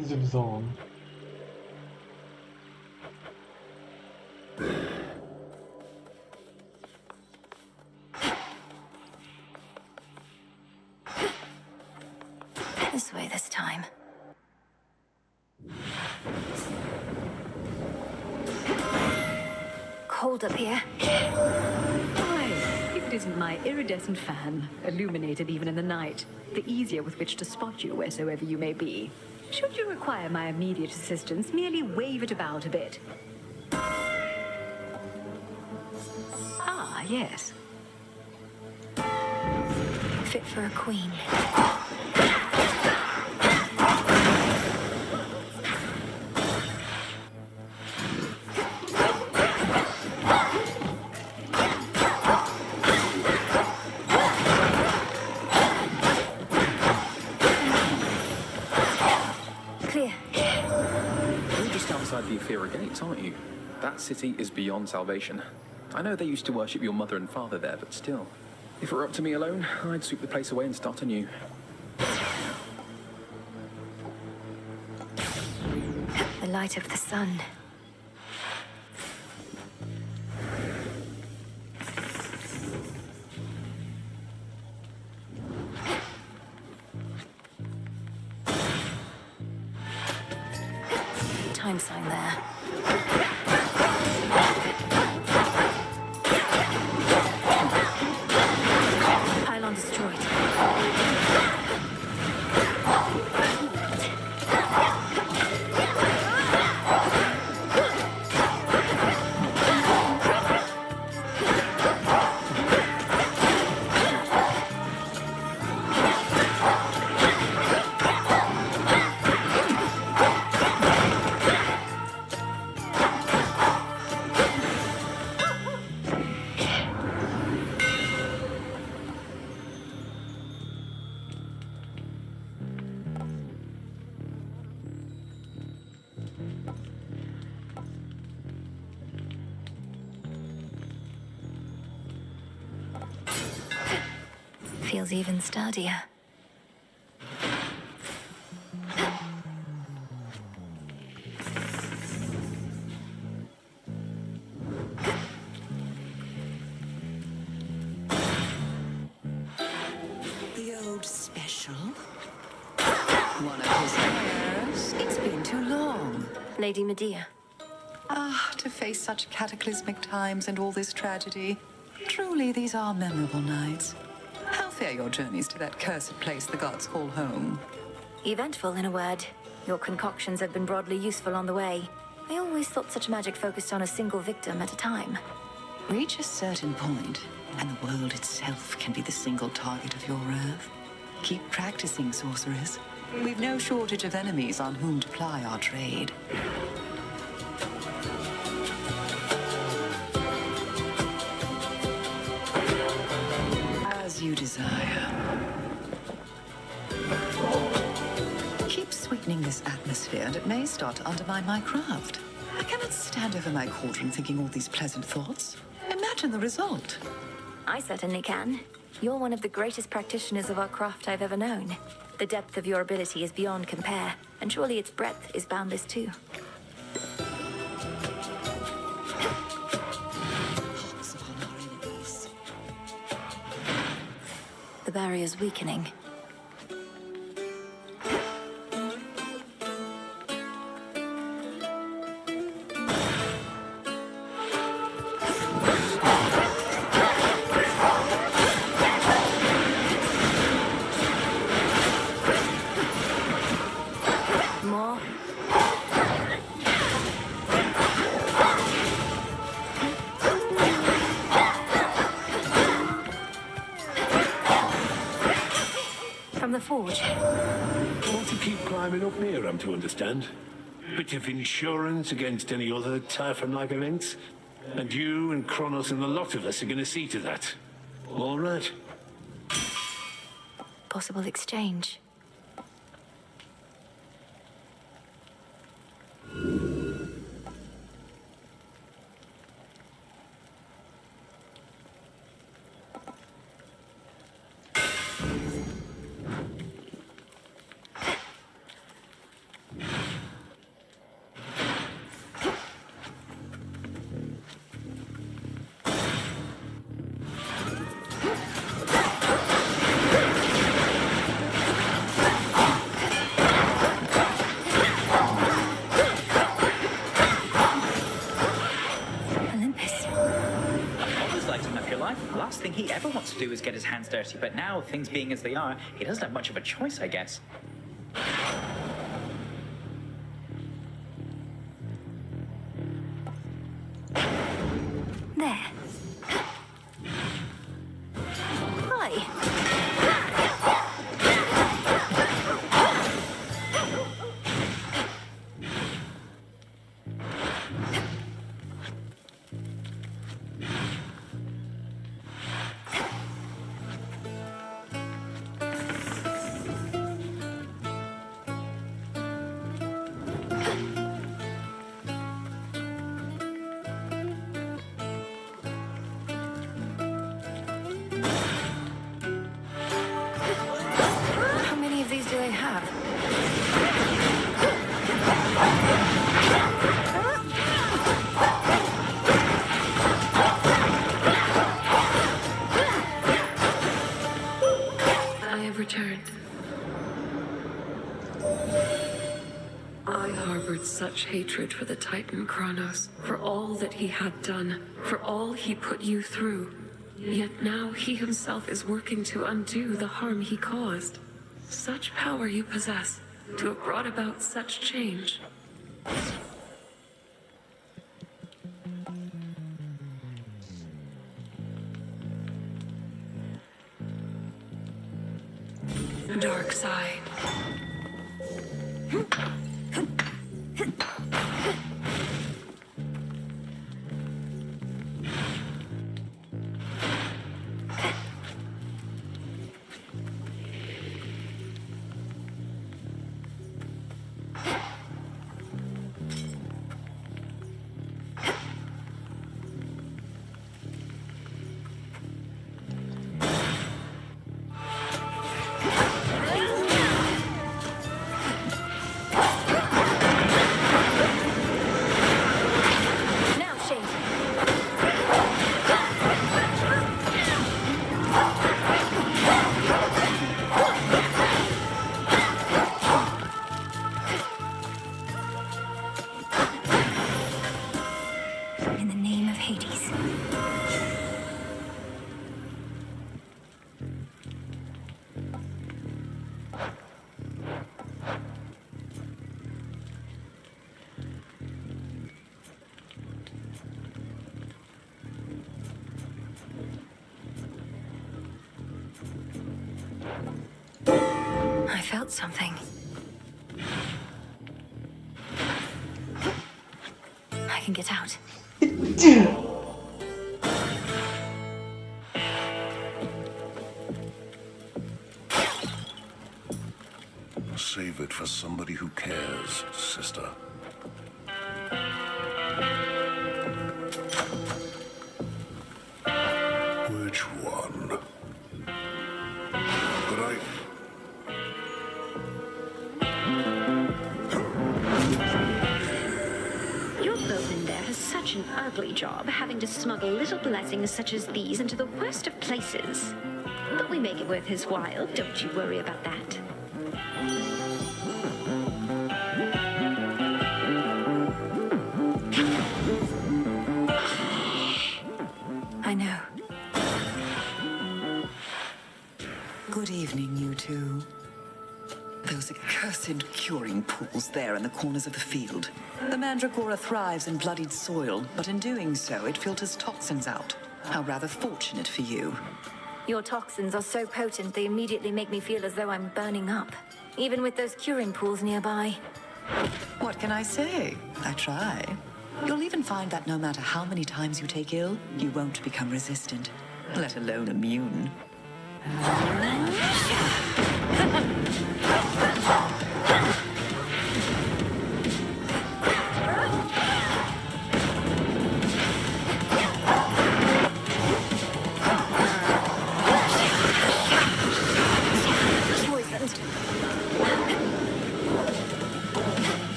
Zips on. This way this time. Cold up here. Why, if it isn't my iridescent fan, illuminated even in the night, the easier with which to spot you wheresoever you may be. Should you require my immediate assistance, merely wave it about a bit. Ah, yes. Fit for a queen. Clear. You're just outside the Ephira Gates, aren't you? That city is beyond salvation. I know they used to worship your mother and father there, but still. If it were up to me alone, I'd sweep the place away and start anew. The light of the sun. Time sign there. Pylon destroyed. Feels even sturdier. The old special? One of his hairs? It's been too long. Lady Medea. Ah, to face such cataclysmic times and all this tragedy. Truly, these are memorable nights. How fare your journeys to that cursed place the gods call home? Eventful, in a word. Your concoctions have been broadly useful on the way. I always thought such magic focused on a single victim at a time. Reach a certain point, and the world itself can be the single target of your wrath. Keep practicing, sorceress. We've no shortage of enemies on whom to ply our trade. As you desire. Keep sweetening this atmosphere, and it may start to undermine my craft. I cannot stand over my cauldron thinking all these pleasant thoughts. Imagine the result. I certainly can. You're one of the greatest practitioners of our craft I've ever known. The depth of your ability is beyond compare, and surely its breadth is boundless too. Pox upon our enemies. The barrier's weakening. More. From the forge. Want to keep climbing up here, I'm to understand. Bit of insurance against any other Typhon-like events. And you and Kronos and the lot of us are going to see to that. All right. Possible exchange. do is get his hands dirty, but now, things being as they are, he doesn't have much of a choice, I guess. There. Hi. How many of these do they have? I have returned. I harbored such hatred for the Titan Kronos, for all that he had done, for all he put you through. Yet now he himself is working to undo the harm he caused. Such power you possess, to have brought about such change. Dark side. Now, Shade. In the name of Hades. I felt something. I can get out. Save it for somebody who cares, sister. Which one? But Your boatman there has such an ugly job, having to smuggle little blessings such as these into the worst of places. But we make it worth his while, don't you worry about that. I know. Good evening, you two. Those accursed curing pools there in the corners of the field. The Mandragora thrives in bloodied soil, but in doing so, it filters toxins out. How rather fortunate for you. Your toxins are so potent they immediately make me feel as though I'm burning up. Even with those curing pools nearby. What can I say? I try. You'll even find that no matter how many times you take ill, you won't become resistant, let alone immune.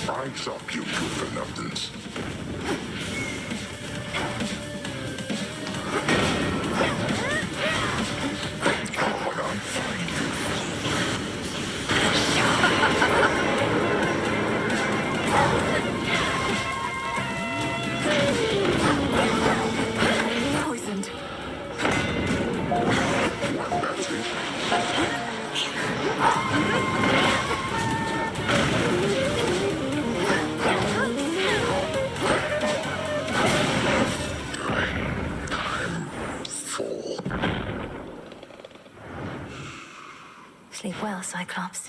Rise up, you good for nothings. But I'm fine. Sleep well, Cyclops.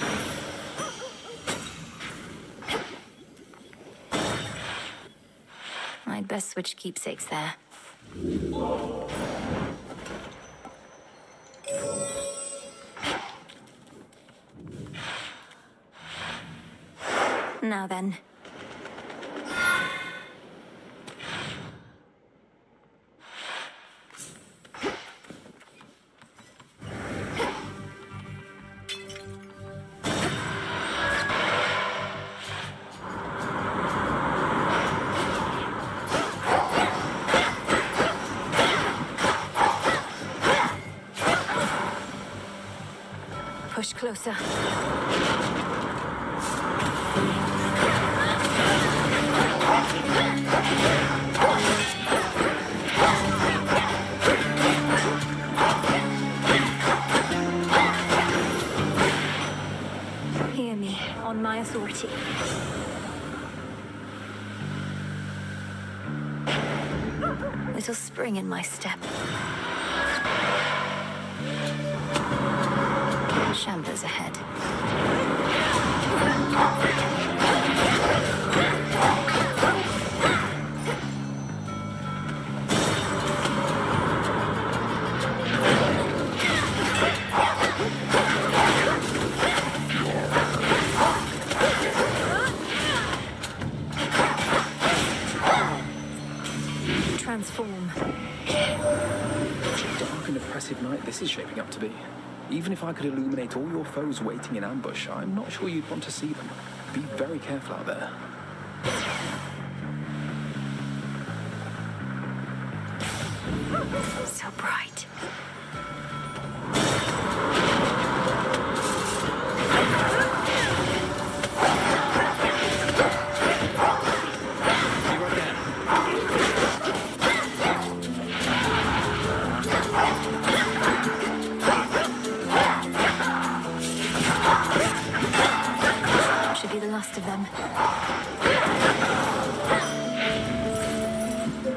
I'd best switch keepsakes there. Now then. Push closer. Hear me, on my authority. Little spring in my step. Shamblers ahead. Transform. Dark and oppressive night this is shaping up to be. Even if I could illuminate all your foes waiting in ambush, I'm not sure you'd want to see them. Be very careful out there. So bright. Should be the last of them.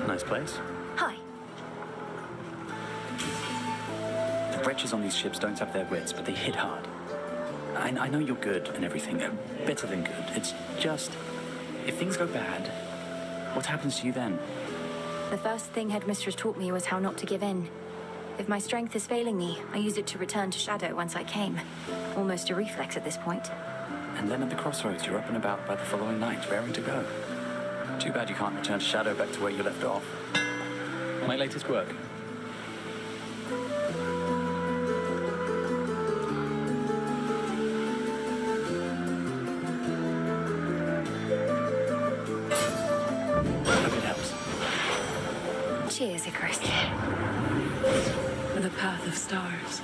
Nice place. Hi. The wretches on these ships don't have their wits, but they hit hard. I know you're good and everything, better than good. It's just, if things go bad, what happens to you then? The first thing Headmistress taught me was how not to give in. If my strength is failing me, I use it to return to Shadow whence I came. Almost a reflex at this point. And then at the crossroads, you're up and about by the following night, raring to go. Too bad you can't return Shadow back to where you left off. My latest work. Hope it helps. Cheers, Icarus. The path of stars.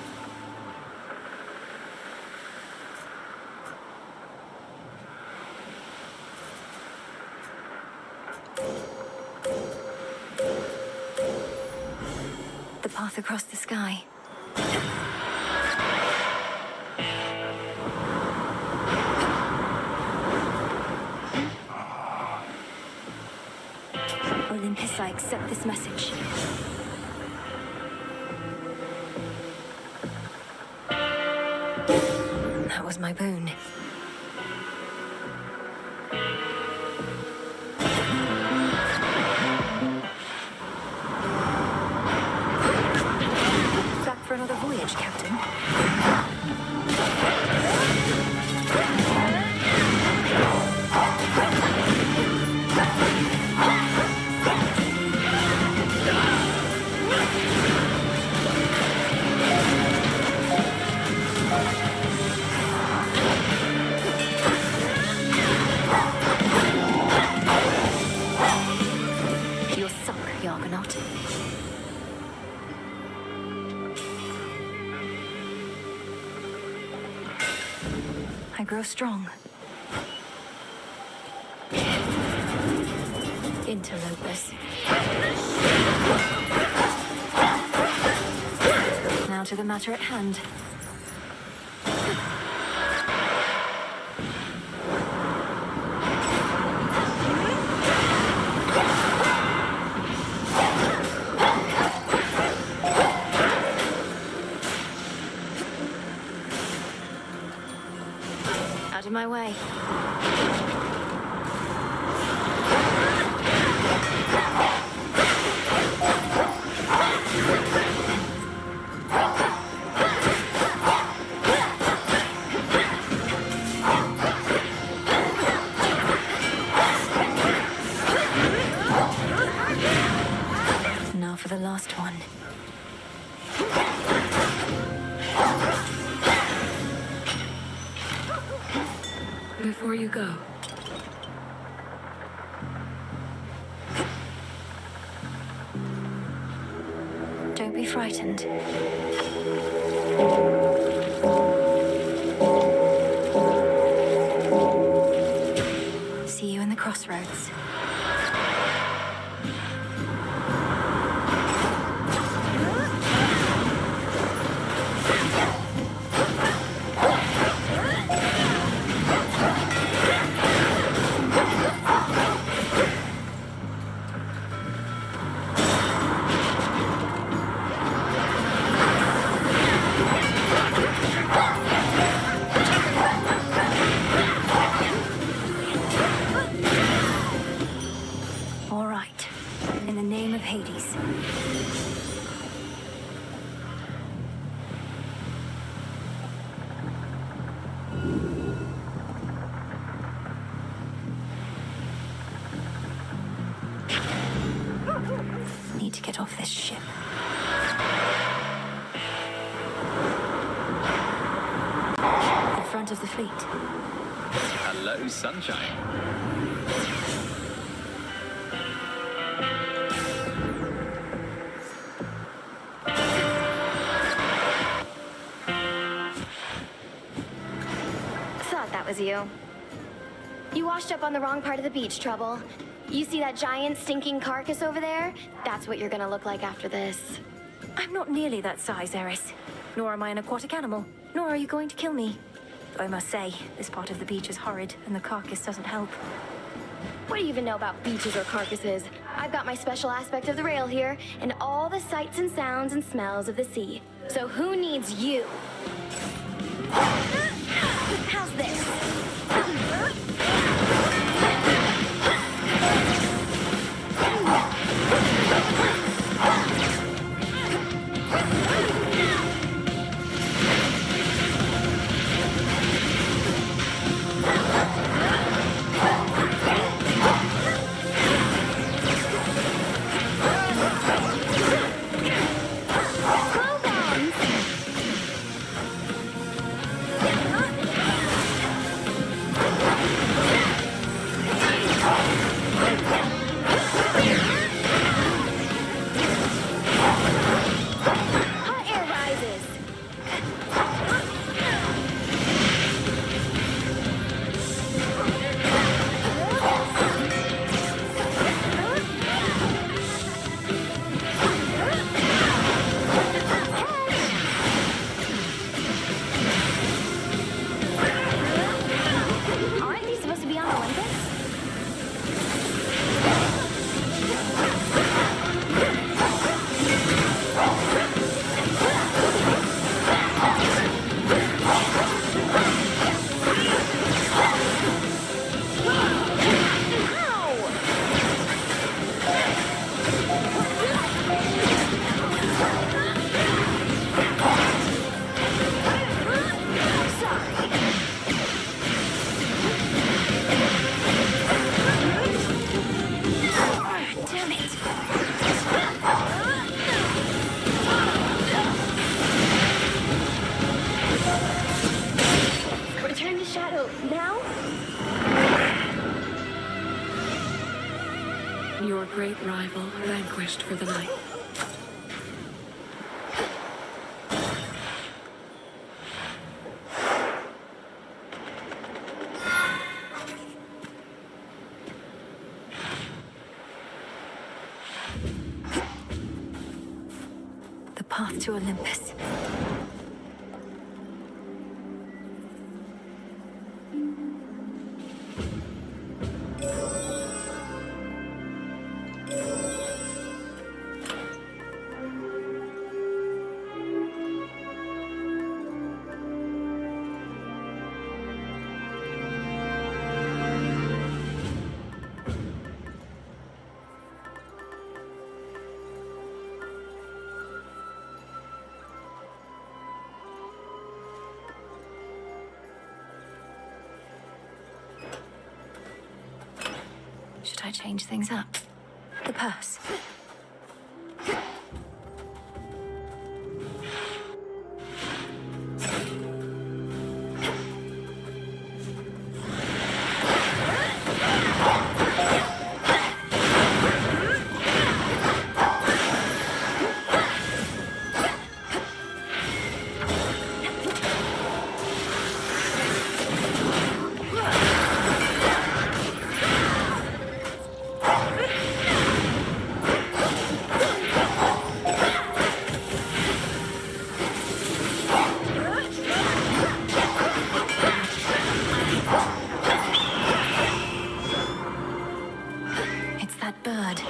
The path across the sky. Olympus, I accept this message. That was my boon. Back for another voyage, Captain. You're sunk, the Argonaut. I grow strong. Interlopers. Now to the matter at hand. out of my way. Now for the last one. Before you go, Don't be frightened. See you in the crossroads. All right. In the name of Hades. Need to get off this ship. In front of the fleet. Hello, sunshine. Thought that was you. You washed up on the wrong part of the beach, Trouble. You see that giant stinking carcass over there? That's what you're gonna look like after this. I'm not nearly that size, Eris. Nor am I an aquatic animal. Nor are you going to kill me. Though I must say, this part of the beach is horrid, and the carcass doesn't help. What do you even know about beaches or carcasses? I've got my special aspect of the rail here, and all the sights and sounds and smells of the sea. So who needs you? How's this? Hot air rises. Aren't these supposed to be on Olympus? Damn it! Return to Shadow now? your great rival vanquished for the night. The path to Olympus. Should I change things up? The purse. It's that bird.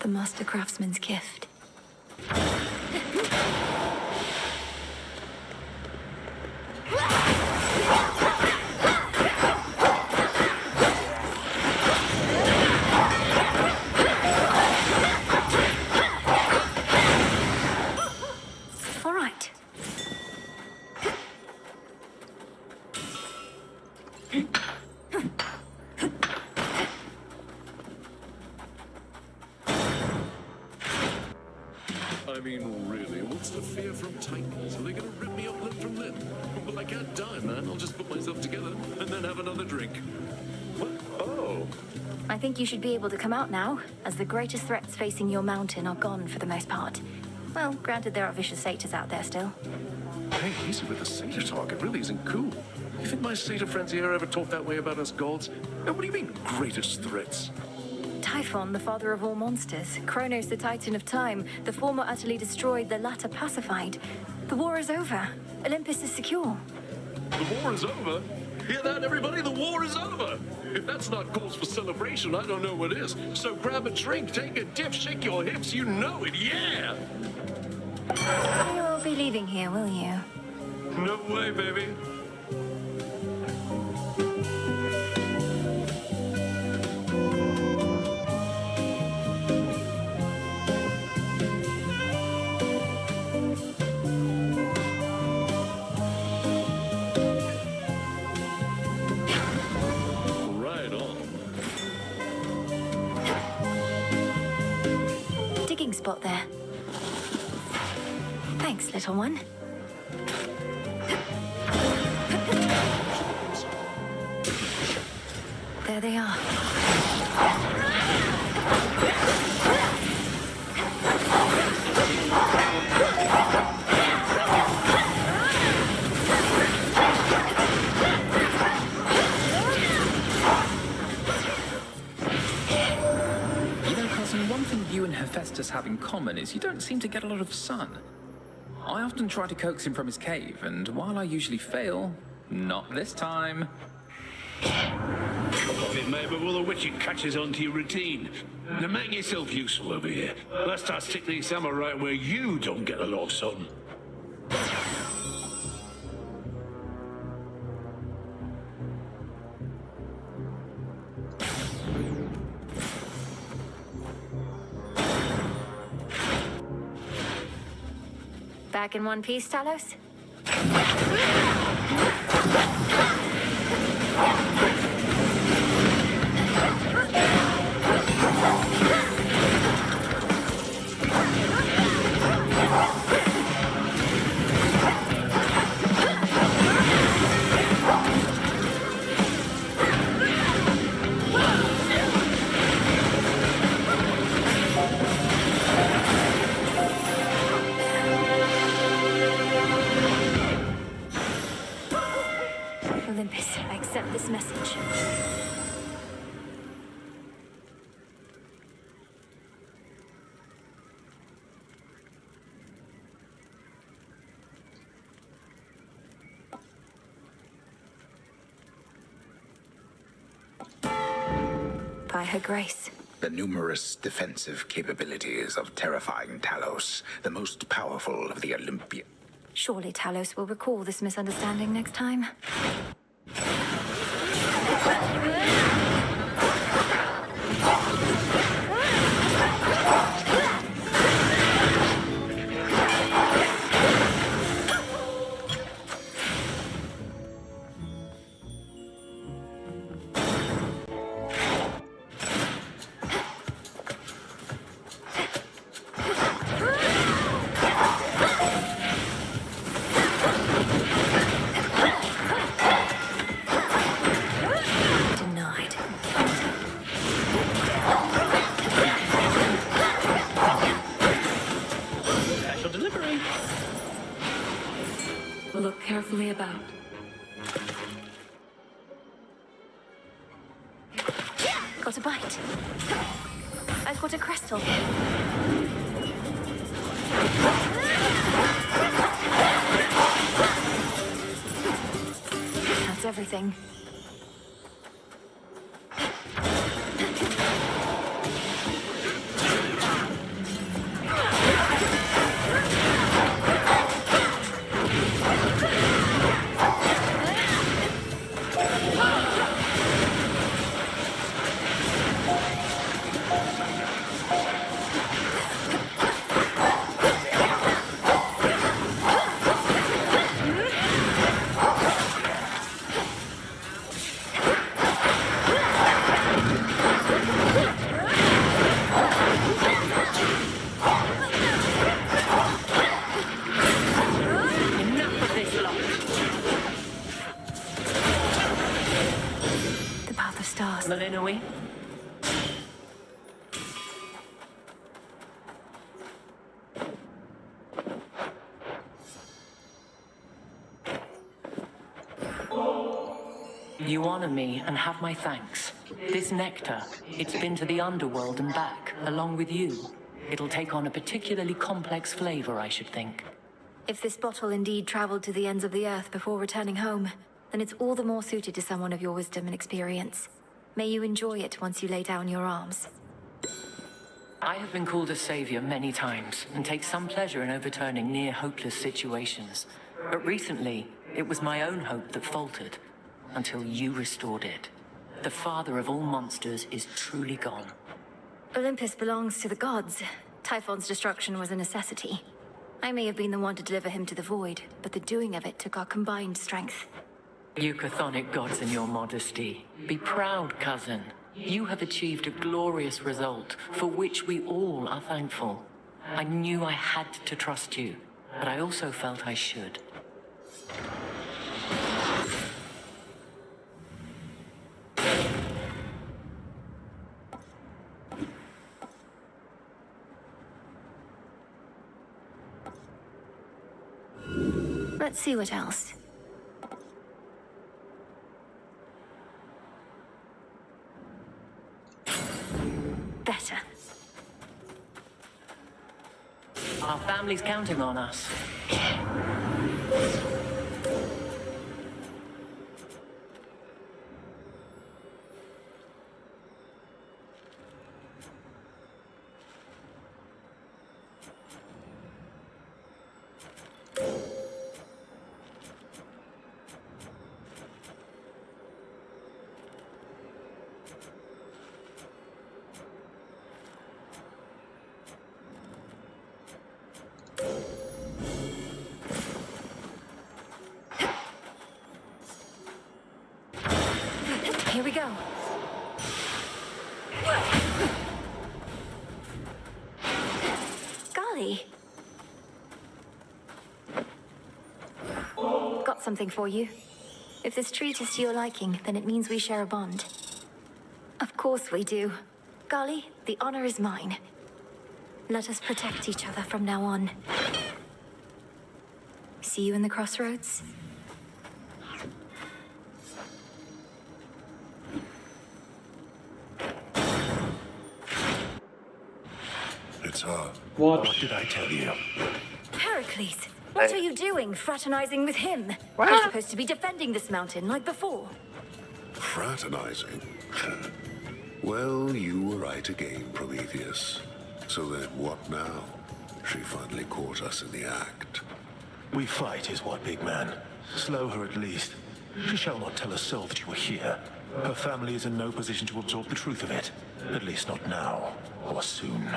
The Master Craftsman's gift. All right. I mean, really, what's the fear from Titans? Are they gonna rip me up limb from limb? Well, I can't die, man. I'll just put myself together and then have another drink. What? Oh. I think you should be able to come out now, as the greatest threats facing your mountain are gone for the most part. Well, granted there are vicious satyrs out there still. Hey, easy with the satyr talk. It really isn't cool. You think my satyr friends here ever talk that way about us gods? What do you mean, greatest threats? Typhon, the father of all monsters. Kronos, the titan of time. The former utterly destroyed, the latter pacified. The war is over. Olympus is secure. The war is over? Hear that, everybody? The war is over! If that's not cause for celebration, I don't know what is. So grab a drink, take a dip, shake your hips, you know it, yeah! You won't be leaving here, will you? No way, baby. Right on. Digging spot there. Thanks, little one. There they are. You know, cousin, one thing you and Hephaestus have in common is you don't seem to get a lot of sun. I often try to coax him from his cave, and while I usually fail, not this time. It may be well the witch catches on to your routine. Now make yourself useful over here. Let's start sticking these summer right where you don't get a lot of sun. Back in one piece, Talos? Olympus, I accept this message. By her grace, the numerous defensive capabilities of terrifying Talos, the most powerful of the Olympian. Surely Talos will recall this misunderstanding next time. Look carefully about. Got a bite. I've got a crystal. That's everything. Malinoi? You honor me and have my thanks. This nectar, it's been to the underworld and back, along with you. It'll take on a particularly complex flavor, I should think. If this bottle indeed traveled to the ends of the earth before returning home, then it's all the more suited to someone of your wisdom and experience. May you enjoy it once you lay down your arms. I have been called a savior many times, and take some pleasure in overturning near-hopeless situations. But recently, it was my own hope that faltered, until you restored it. The father of all monsters is truly gone. Olympus belongs to the gods. Typhon's destruction was a necessity. I may have been the one to deliver him to the void, but the doing of it took our combined strength. You chthonic gods in your modesty. Be proud, cousin. You have achieved a glorious result, for which we all are thankful. I knew I had to trust you, but I also felt I should. Let's see what else. Better. Our family's counting on us. Here we go. Golly. Got something for you. If this treat is to your liking, then it means we share a bond. Of course we do. Golly, the honor is mine. Let us protect each other from now on. See you in the crossroads? It's her. What did I tell you? Heracles, what are you doing, fraternizing with him? You're supposed to be defending this mountain like before. Fraternizing? Well, you were right again, Prometheus. So then what now? She finally caught us in the act. We fight is what, big man. Slow her at least. She shall not tell a soul that you were here. Her family is in no position to absorb the truth of it. At least not now, or soon.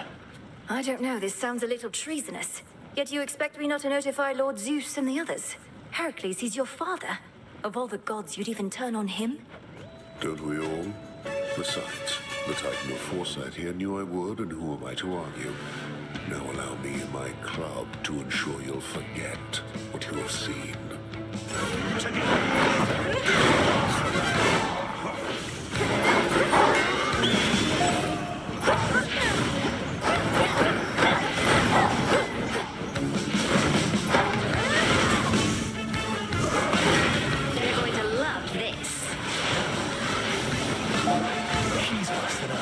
I don't know, this sounds a little treasonous. Yet you expect me not to notify Lord Zeus and the others? Heracles, he's your father. Of all the gods, you'd even turn on him? Don't we all? Besides, the Titan of Foresight here knew I would, and who am I to argue? Now allow me and my club to ensure you'll forget what you have seen. You're going to love this. She's worse than I.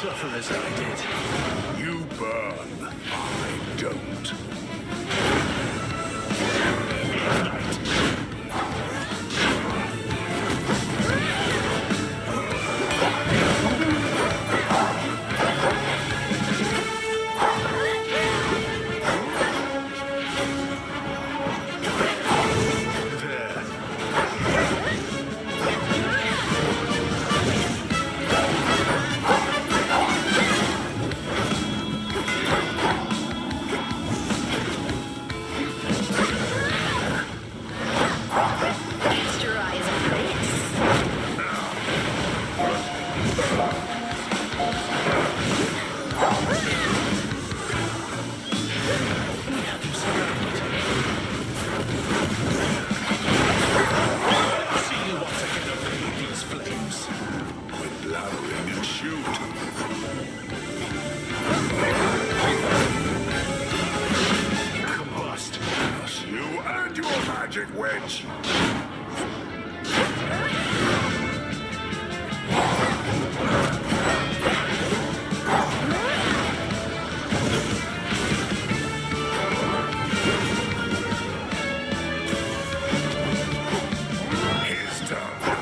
Suffer as I did. You burn. I don't. Extra eyes on this. See you once again evade these flames. Quit blathering and shoot. Combust. Yes, you and your magic witch. His turn now.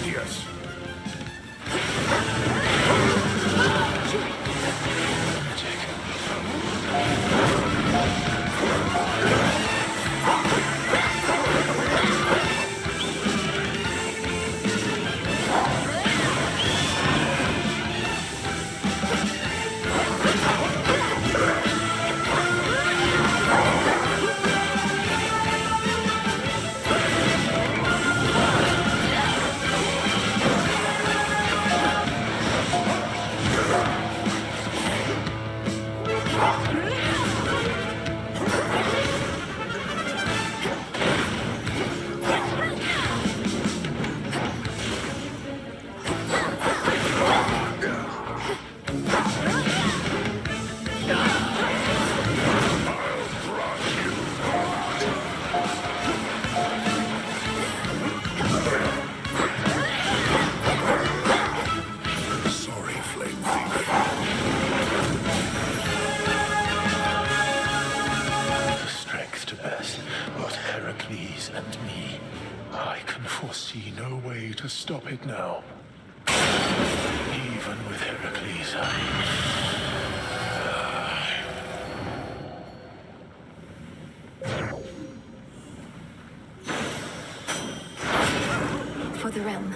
Yes. Sorry, Flame Thief. Strength to best, but Heracles and me. I can foresee no way to stop it now. Even with Heracles, For the realm.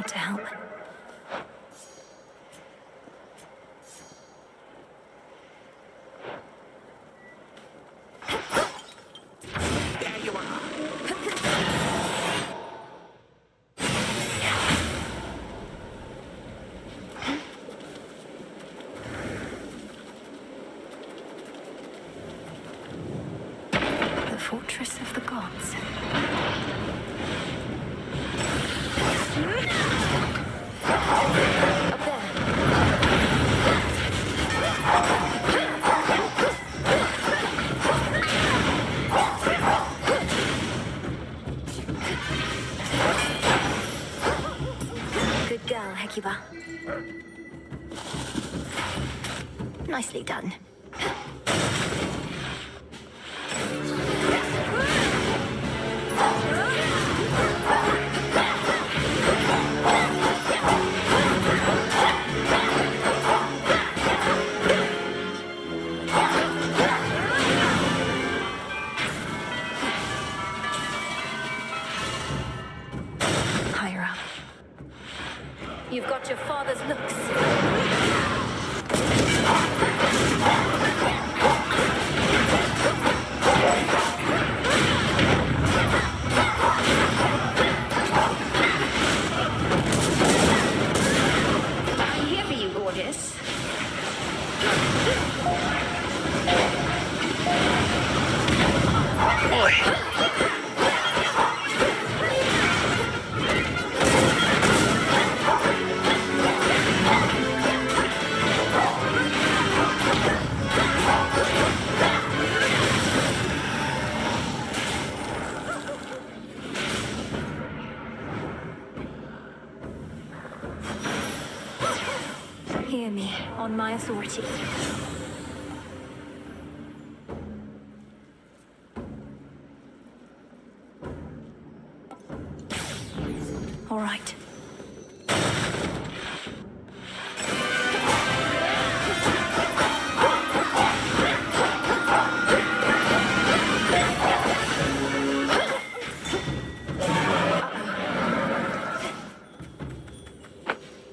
to help. There you are. The fortress of the gods. Up there. Good girl, Hecuba. Nicely done. Higher up. You've got your father's looks. I'm here for you, gorgeous. Hear me, on my authority. All right.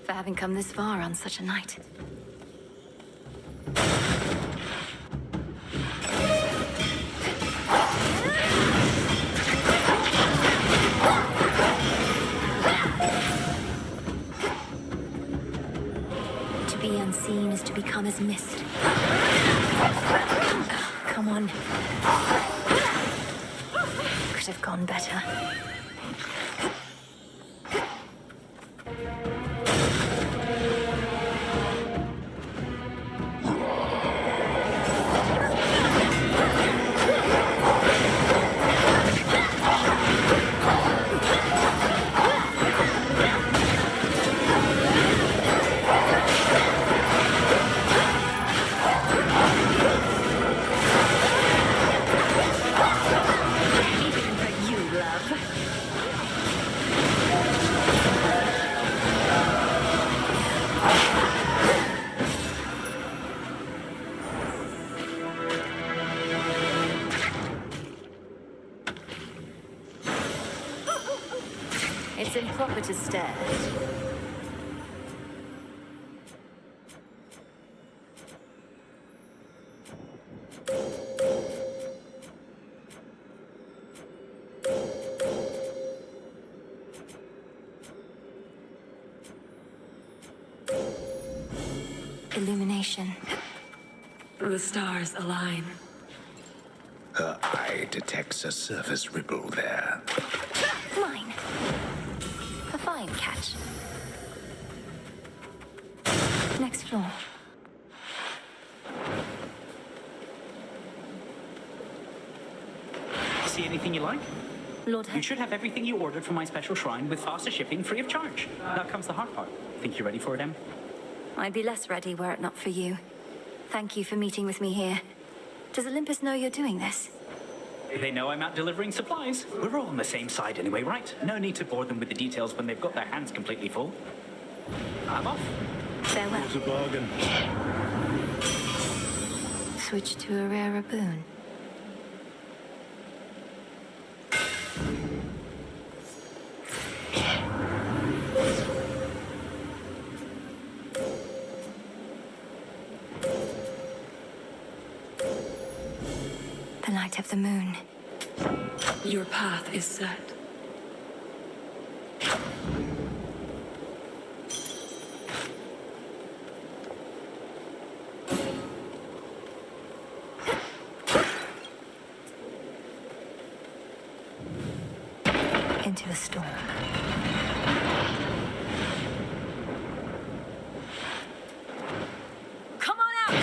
For having come this far on such a night. To be unseen is to become as mist. Come on. Could have gone better. It's improper to stare. Illumination. The stars align. Her eye detects a surface ripple there. Mine. A fine catch. Next floor. See anything you like? Lord You should have everything you ordered from my special shrine with faster shipping free of charge. Now comes the hard part. Think you're ready for it, Em? I'd be less ready were it not for you. Thank you for meeting with me here. Does Olympus know you're doing this? They know I'm out delivering supplies. We're all on the same side anyway, right? No need to bore them with the details when they've got their hands completely full. I'm off. Farewell. It's a bargain. Switch to a rarer boon. light of the moon. Your path is set. Into the storm. Come on out!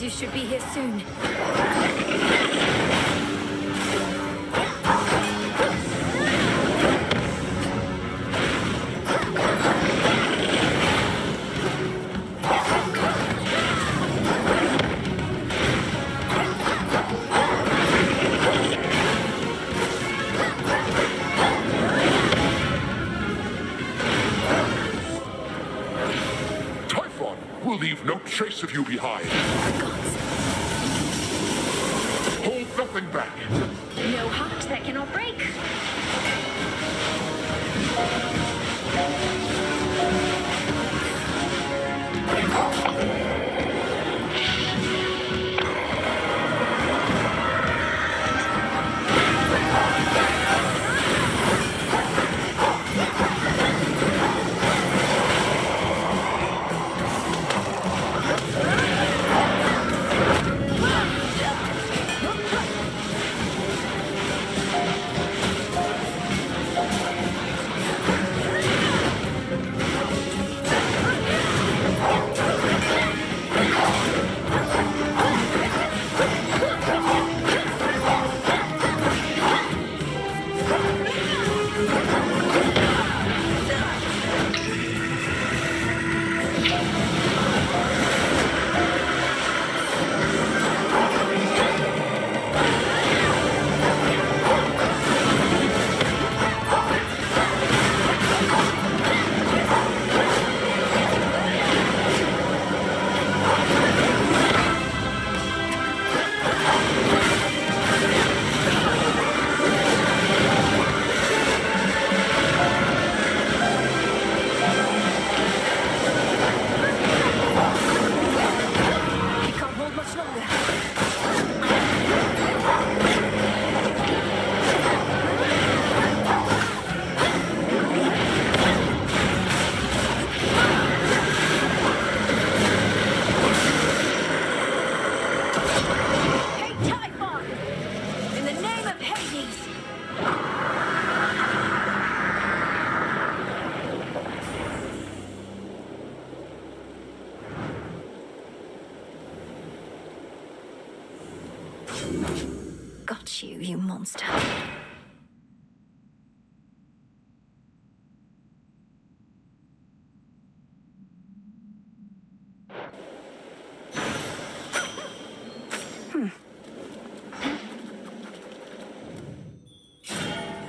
You should be here soon. Typhon will leave no trace of you behind. Hold nothing back. No heart that cannot break. Got you, you monster.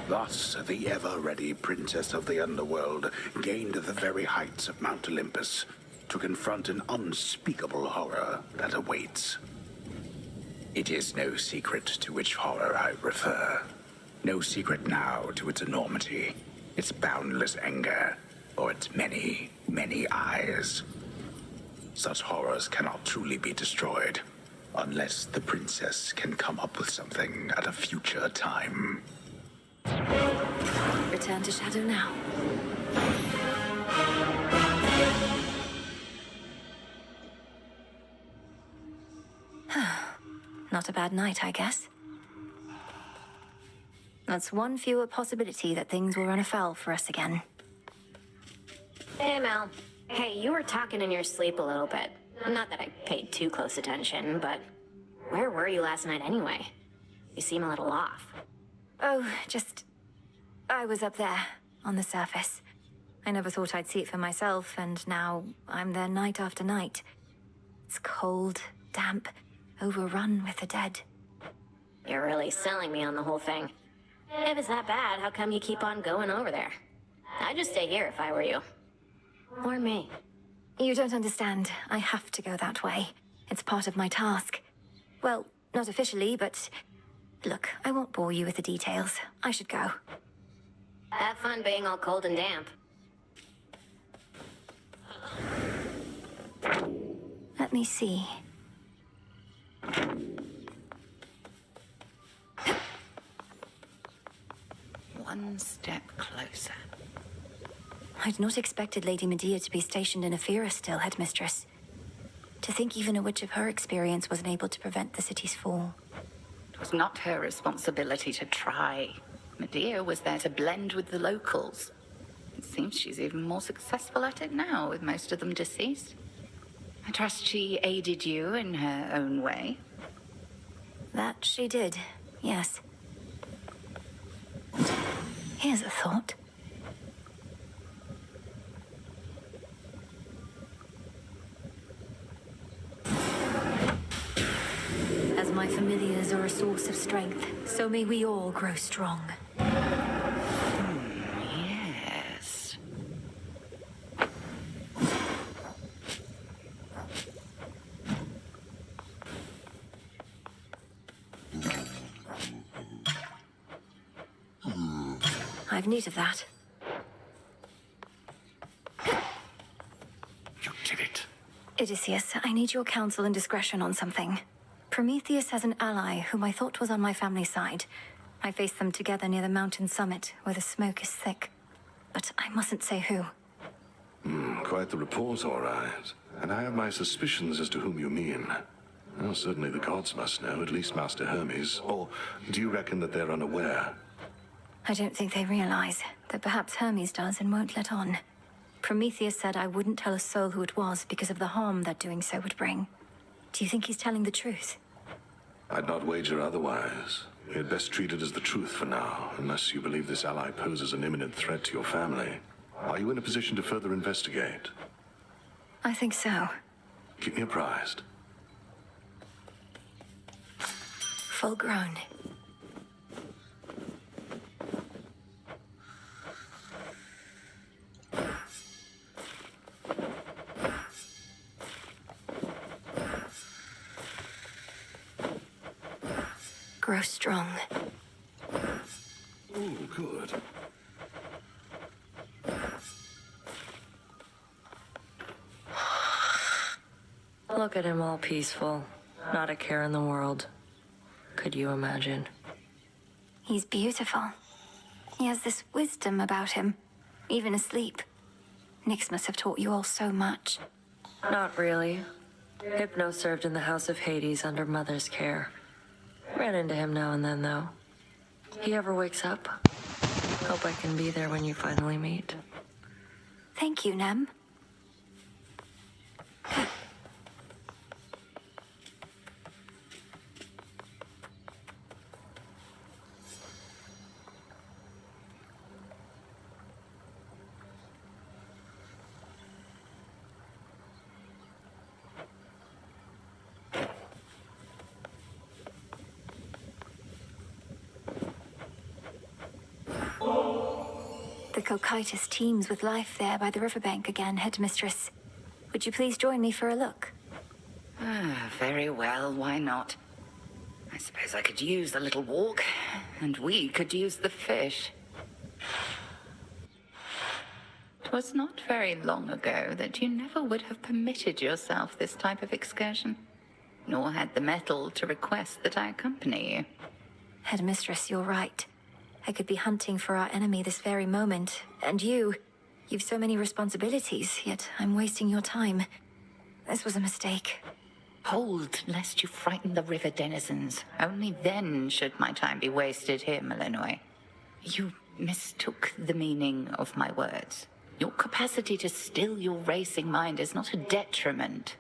Thus, the ever-ready princess of the underworld gained the very heights of Mount Olympus to confront an unspeakable horror that awaits. It is no secret to which horror I refer. No secret now to its enormity, its boundless anger, or its many, many eyes. Such horrors cannot truly be destroyed, unless the princess can come up with something at a future time. Return to Shadow now. Not a bad night, I guess. That's one fewer possibility that things will run afoul for us again. Hey, Mel. Hey, you were talking in your sleep a little bit. Not that I paid too close attention, but where were you last night anyway? You seem a little off. Oh, I was up there, on the surface. I never thought I'd see it for myself, and now I'm there night after night. It's cold, damp, overrun with the dead. You're really selling me on the whole thing. If it's that bad, how come you keep on going over there? I'd just stay here if I were you. Or me. You don't understand. I have to go that way. It's part of my task. Well, not officially, but... Look, I won't bore you with the details. I should go. Have fun being all cold and damp. Let me see. One step closer. I'd not expected Lady Medea to be stationed in Ephira still, Headmistress. To think even a witch of her experience wasn't able to prevent the city's fall. It was not her responsibility to try. Medea was there to blend with the locals. It seems she's even more successful at it now, with most of them deceased. I trust she aided you in her own way. That she did, yes. Here's a thought. As my familiars are a source of strength, so may we all grow strong. Yes. I've need of that. You did it. Odysseus, I need your counsel and discretion on something. Prometheus has an ally whom I thought was on my family side. I faced them together near the mountain summit, where the smoke is thick. But I mustn't say who. Quite the report, all right. And I have my suspicions as to whom you mean. Well, certainly the gods must know, at least Master Hermes. Or do you reckon that they're unaware? I don't think they realize that perhaps Hermes does and won't let on. Prometheus said I wouldn't tell a soul who it was because of the harm that doing so would bring. Do you think he's telling the truth? I'd not wager otherwise. We had best treat it as the truth for now, unless you believe this ally poses an imminent threat to your family. Are you in a position to further investigate? I think so. Keep me apprised. Full grown. Grow strong. Oh, good. Look at him all peaceful. Not a care in the world. Could you imagine? He's beautiful. He has this wisdom about him, even asleep. Nyx must have taught you all so much. Not really. Hypno served in the House of Hades under Mother's care. Ran into him now and then, though. He ever wakes up? Hope I can be there when you finally meet. Thank you, Nem. The Cocytus teems with life there by the riverbank again, Headmistress. Would you please join me for a look? Very well, why not? I suppose I could use a little walk, and we could use the fish. It was not very long ago that you never would have permitted yourself this type of excursion, nor had the mettle to request that I accompany you. Headmistress, you're right. I could be hunting for our enemy this very moment, and you've so many responsibilities, yet I'm wasting your time. This was a mistake. Hold, lest you frighten the river denizens. Only then should my time be wasted here, Malinois. You mistook the meaning of my words. Your capacity to still your racing mind is not a detriment.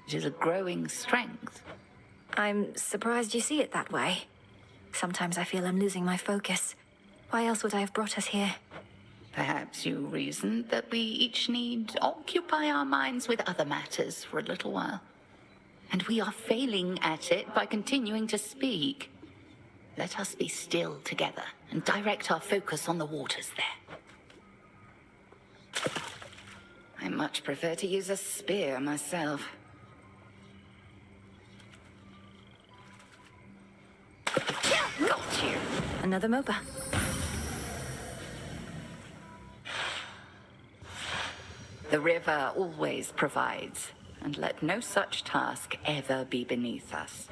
It is a growing strength. I'm surprised you see it that way. Sometimes I feel I'm losing my focus. Why else would I have brought us here? Perhaps you reasoned that we each need occupy our minds with other matters for a little while. And we are failing at it by continuing to speak. Let us be still together and direct our focus on the waters there. I much prefer to use a spear myself. Got you. Another MOBA. The river always provides, and let no such task ever be beneath us.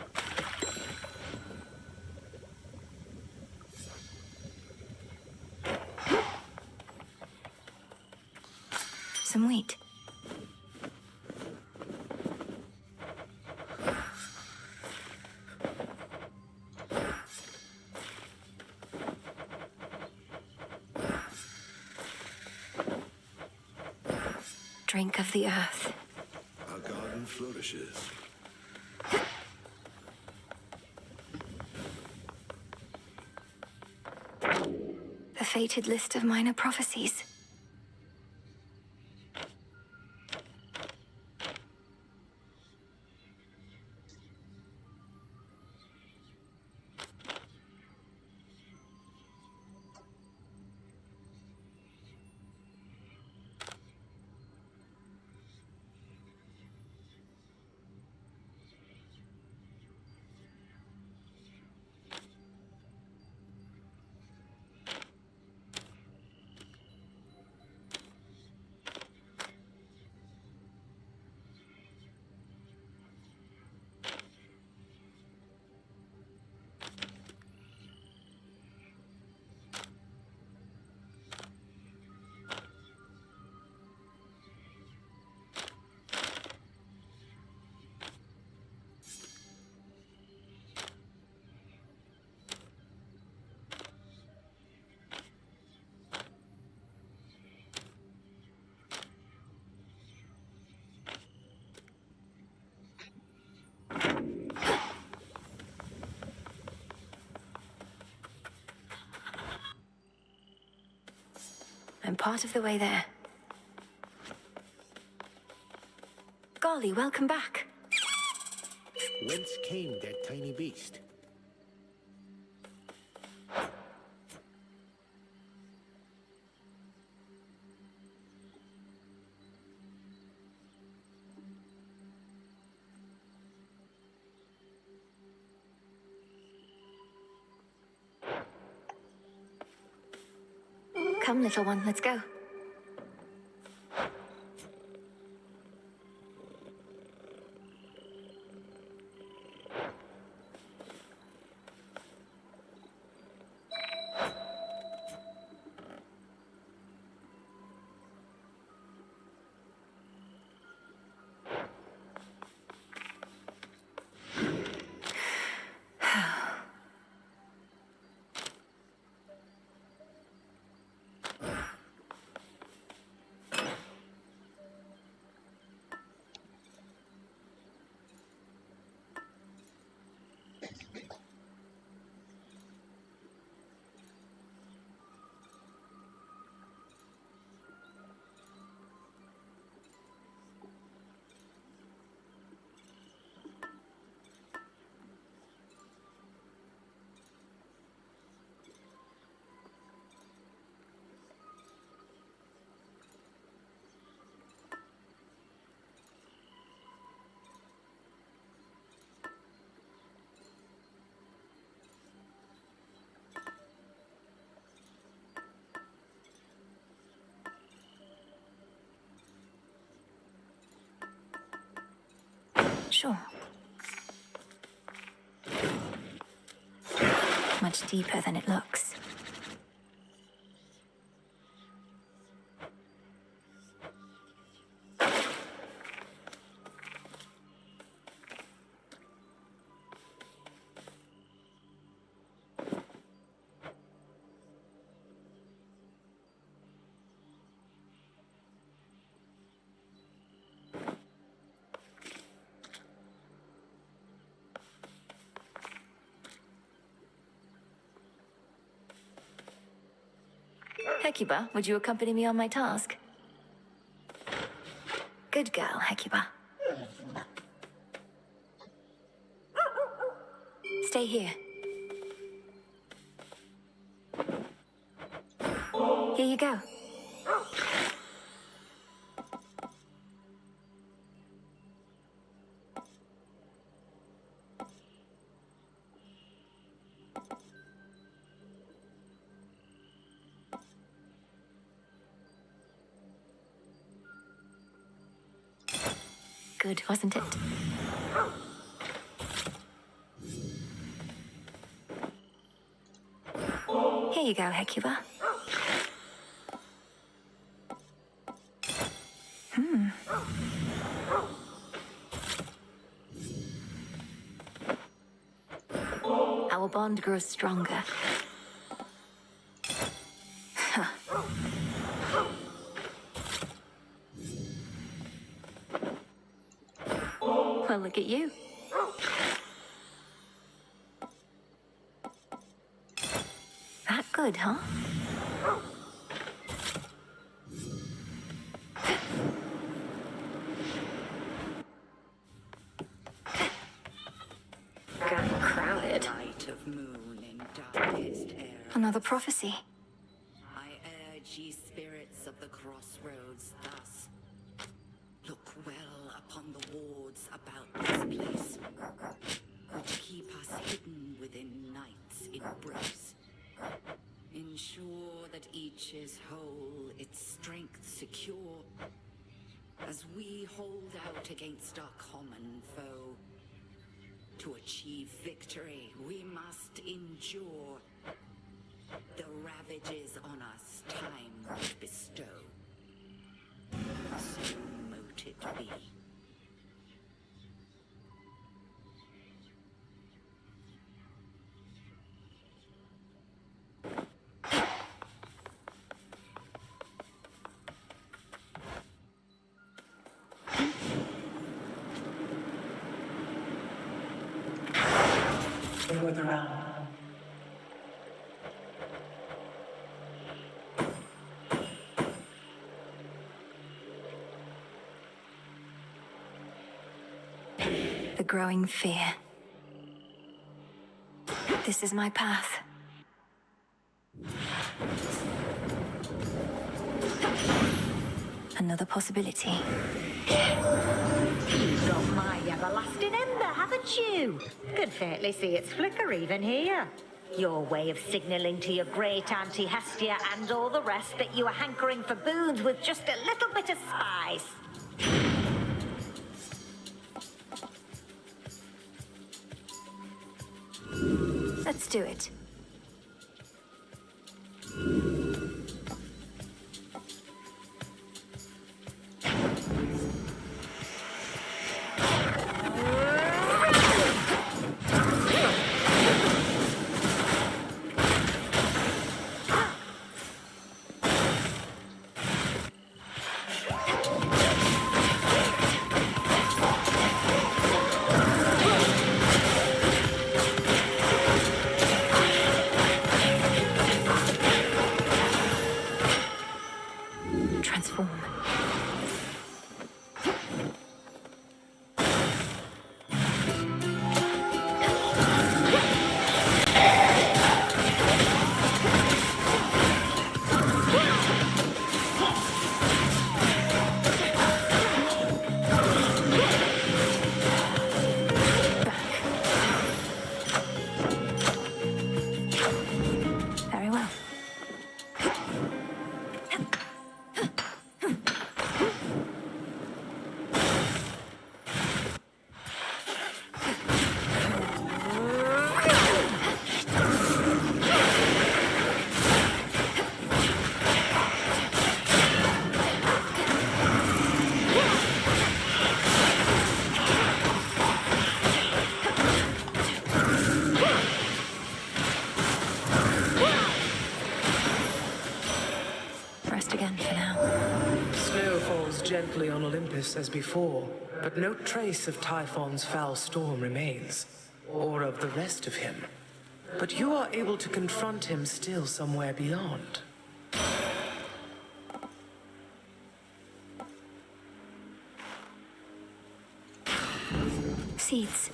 Some wheat. Drink of the earth. Our garden flourishes. The fated list of minor prophecies. I'm part of the way there. Golly, welcome back. Whence came that tiny beast? Come, little one, let's go. Sure. Much deeper than it looks. Hecuba, would you accompany me on my task? Good girl, Hecuba. Stay here. Here you go. Good, wasn't it? Here you go, Hecuba. Our bond grows stronger. Well, look at you. That good, huh? Got crowded. Another prophecy. I urge ye spirits of the crossroads thus. Look well upon the wards about this place, which keep us hidden within night's embrace. Ensure that each is whole, its strength secure, as we hold out against our common foe. To achieve victory, we must endure the ravages on us time would bestow. So mote it be. With around. The growing fear. This is my path. Another possibility. You've got my everlasting ember, haven't you? Could fairly see its flicker even here. Your way of signalling to your great Auntie Hestia and all the rest that you are hankering for boons with just a little bit of spice. Let's do it. Gently on Olympus as before, but no trace of Typhon's foul storm remains, or of the rest of him. But you are able to confront him still somewhere beyond. seeds.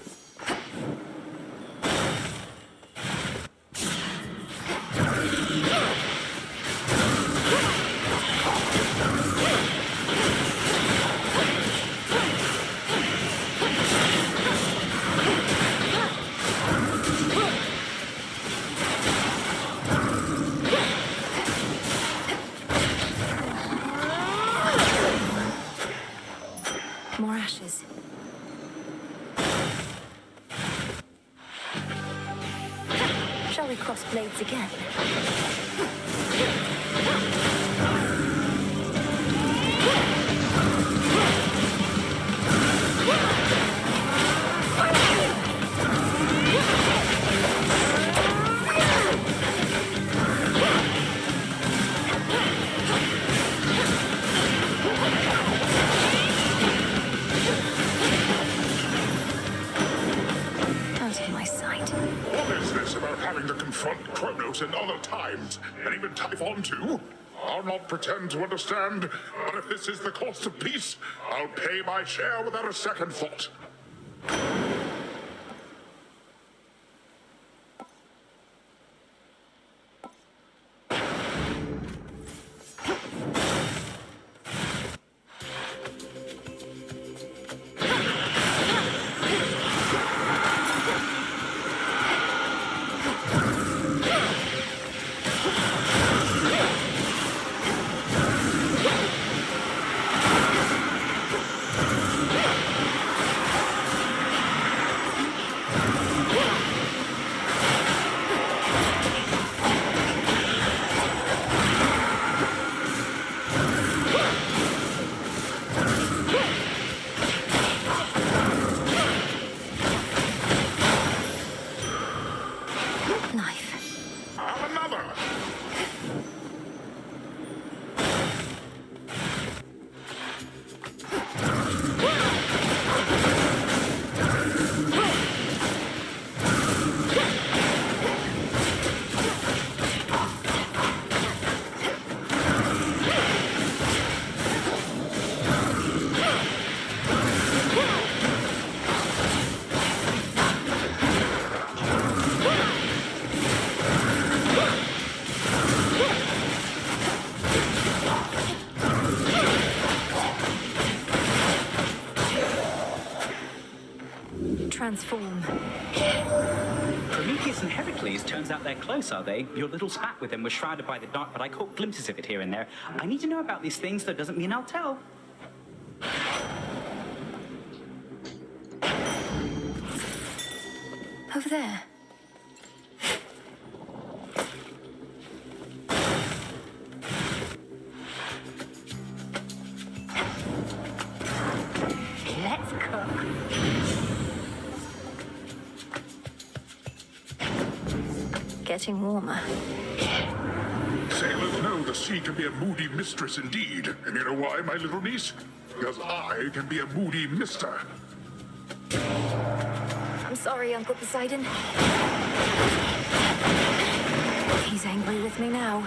More ashes. Shall we cross blades again? Out of my sight. What is this about having to confront Kronos in other times, and even Typhon too? I'll not pretend to understand, but if this is the cost of peace, I'll pay my share without a second thought. Have another! Transform. Prometheus and Heracles, turns out they're close, are they? Your little spat with them was shrouded by the dark, but I caught glimpses of it here and there. I need to know about these things, that doesn't mean I'll tell. Over there. Let's cook. Getting warmer. Sailors know the sea can be a moody mistress indeed. And you know why, my little niece? Because I can be a moody mister. I'm sorry, Uncle Poseidon. He's angry with me now.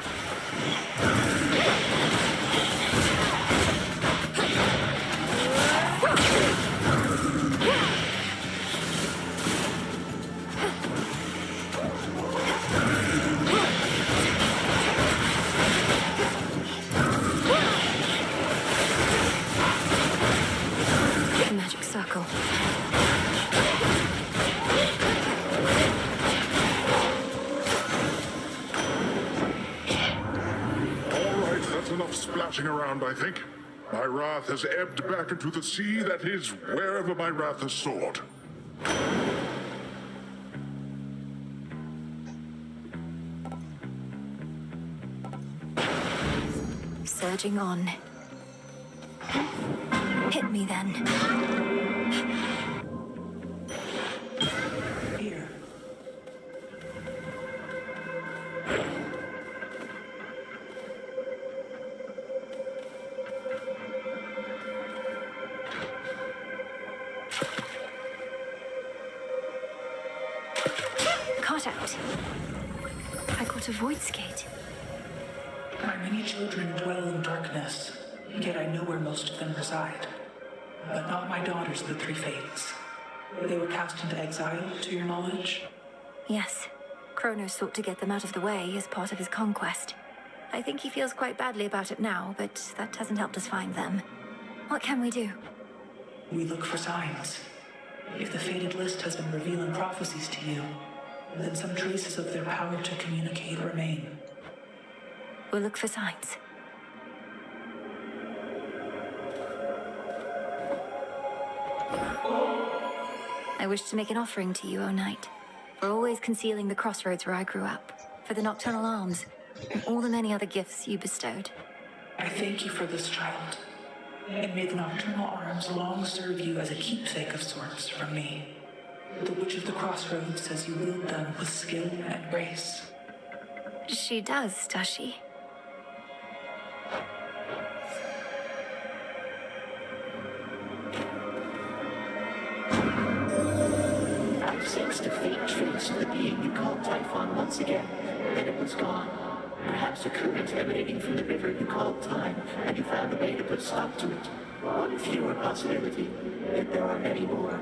Magic circle. That's enough splashing around, I think. My wrath has ebbed back into the sea, that is, wherever my wrath has soared. Surging on. Hit me then. Here. Caught out. I caught a void skate. My many children dwell in darkness, yet I know where most of them reside. But not my daughters, the Three Fates. They were cast into exile, to your knowledge? Yes. Kronos sought to get them out of the way as part of his conquest. I think he feels quite badly about it now, but that hasn't helped us find them. What can we do? We look for signs. If the Fated List has been revealing prophecies to you, then some traces of their power to communicate remain. We'll look for signs. I wish to make an offering to you, O Knight, for always concealing the crossroads where I grew up, for the Nocturnal Arms, and all the many other gifts you bestowed. I thank you for this, child, and may the Nocturnal Arms long serve you as a keepsake of sorts from me. The Witch of the Crossroads says you wield them with skill and grace. She does she? I've sensed a faint trace of the being you called Typhon once again, then it was gone. Perhaps a current emanating from the river you called Time, and you found a way to put stop to it. One fewer possibility, yet there are many more.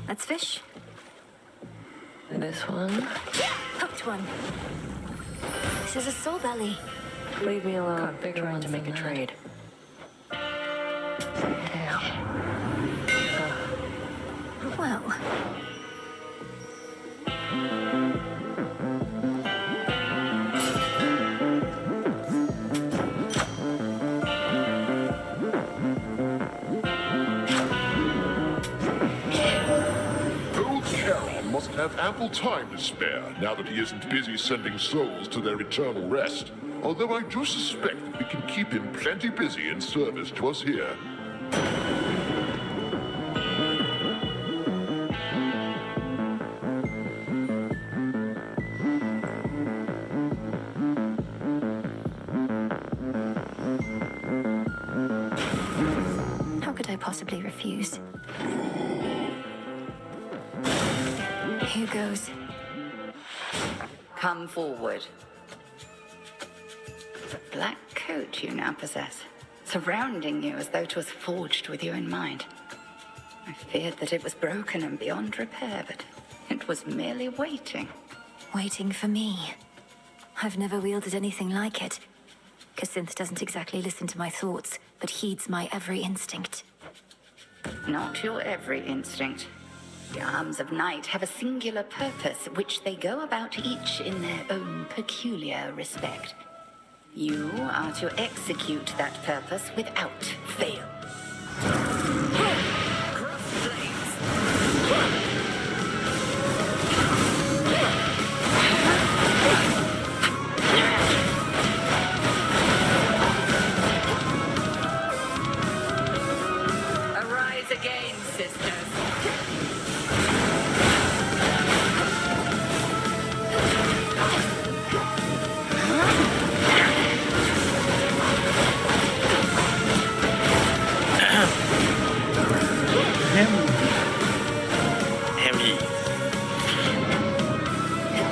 Let's fish. This one? Hooked one. This is a soul belly. Leave me alone. Got bigger ones to make a trade. Well. Old Charon must have ample time to spare now that he isn't busy sending souls to their eternal rest. Although I do suspect that we can keep him plenty busy in service to us here. How could I possibly refuse? Here goes. Come forward. The black coat you now possess, surrounding you as though 'twas forged with you in mind. I feared that it was broken and beyond repair, but it was merely waiting. Waiting for me. I've never wielded anything like it. Kacinth doesn't exactly listen to my thoughts, but heeds my every instinct. Not your every instinct. The arms of night have a singular purpose, which they go about each in their own peculiar respect. You are to execute that purpose without fail. Arise again, sisters. Heavy.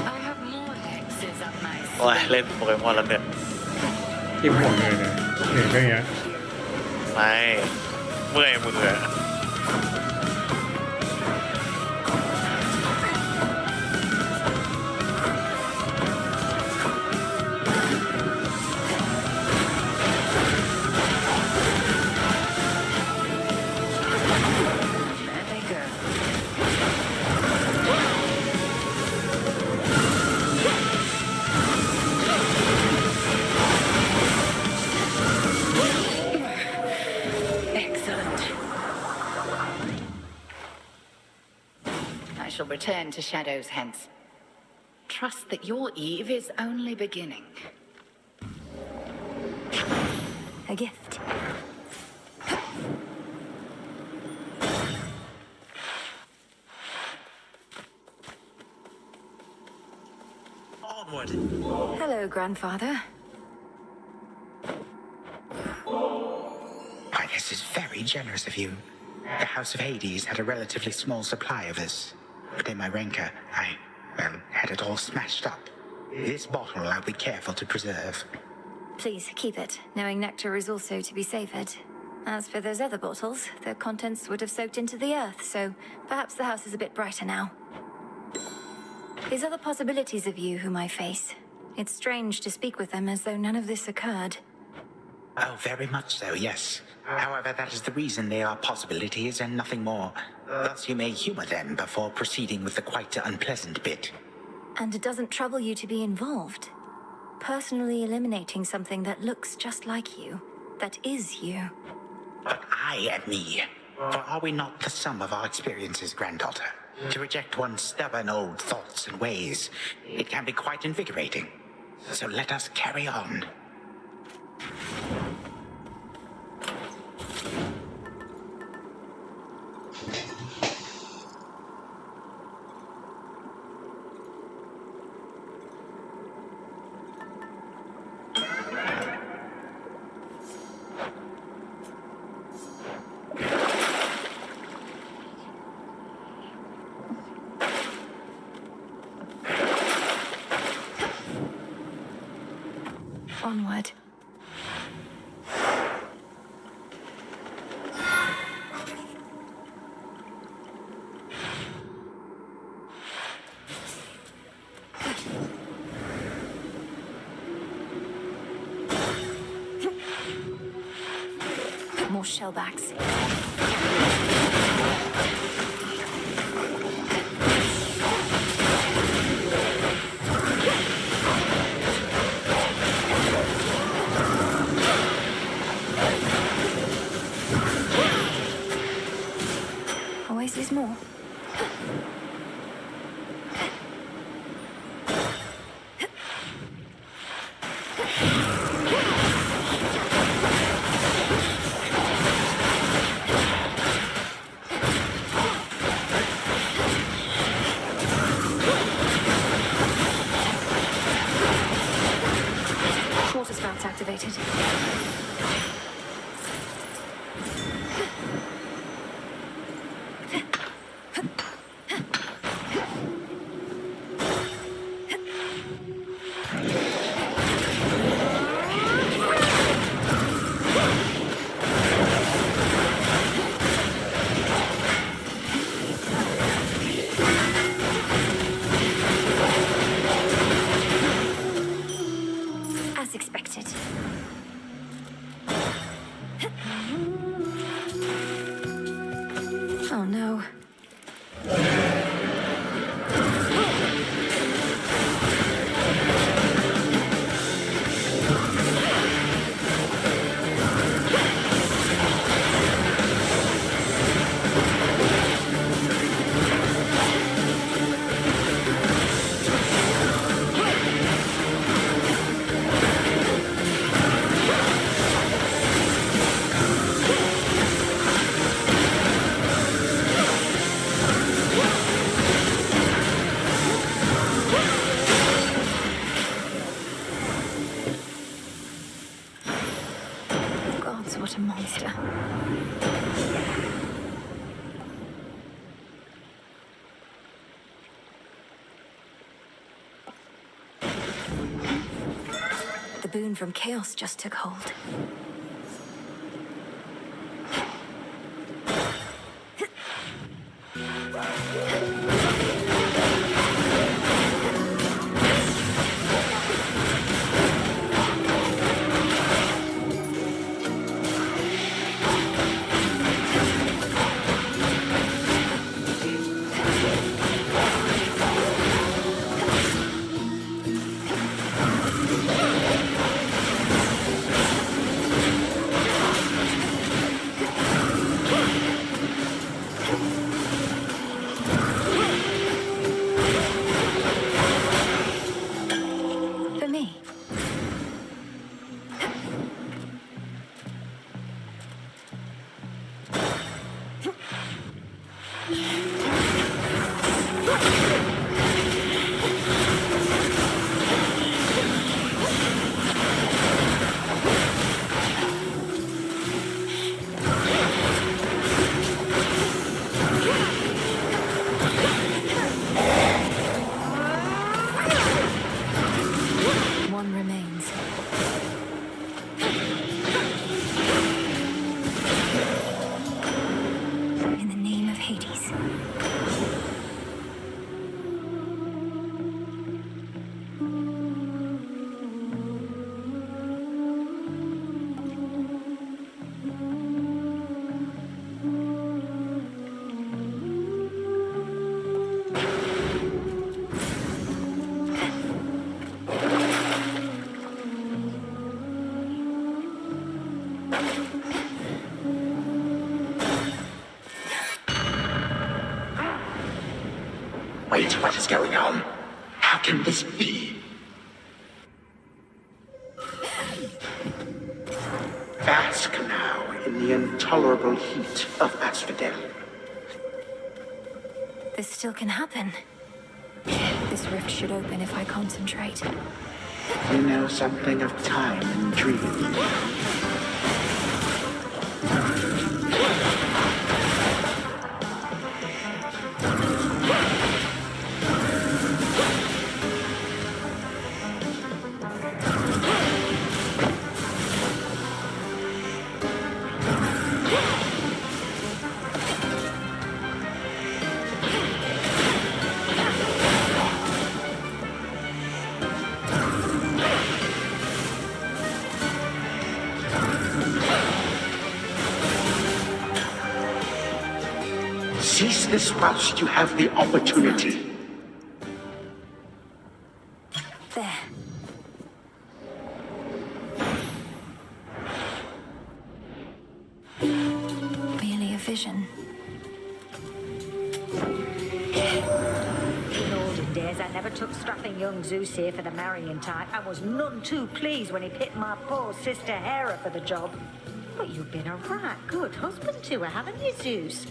I have more hexes up my โอ้ยเล่นโปเกมอนแล้วเหนื่อย ที่ห่วงเลยนะเหนื่อยก็อย่างเงี้ย ไม่เมื่อยมืออะ There they go. return to Shadow's Hence. Trust that your eve is only beginning. A gift. Onward. Hello, Grandfather. Why, this is very generous of you. The House of Hades had a relatively small supply of this. But in my rancor, I had it all smashed up. This bottle I'll be careful to preserve. Please, keep it, knowing nectar is also to be savored. As for those other bottles, their contents would have soaked into the earth, so perhaps the house is a bit brighter now. These are the possibilities of you whom I face. It's strange to speak with them as though none of this occurred. Oh, very much so, yes. However, that is the reason they are possibilities and nothing more. Thus you may humor them before proceeding with the quite unpleasant bit. And it doesn't trouble you to be involved. Personally eliminating something that looks just like you. That is you. But I am me. For are we not the sum of our experiences, granddaughter? To reject one's stubborn old thoughts and ways, it can be quite invigorating. So let us carry on. Onward. More shellbacks. Always there's more. Water spouts activated. As expected. Oh no. Gods, what a monster. The boon from chaos just took hold. Wait, what is going on? How can this be? Bask now in the intolerable heat of Asphodel. This still can happen. This rift should open if I concentrate. You know something of time and dream. Seize this whilst you have the opportunity. There. Merely a vision. In olden days, I never took strapping young Zeus here for the marrying time. I was none too pleased when he picked my poor sister Hera for the job. But you've been a right good husband to her, haven't you, Zeus?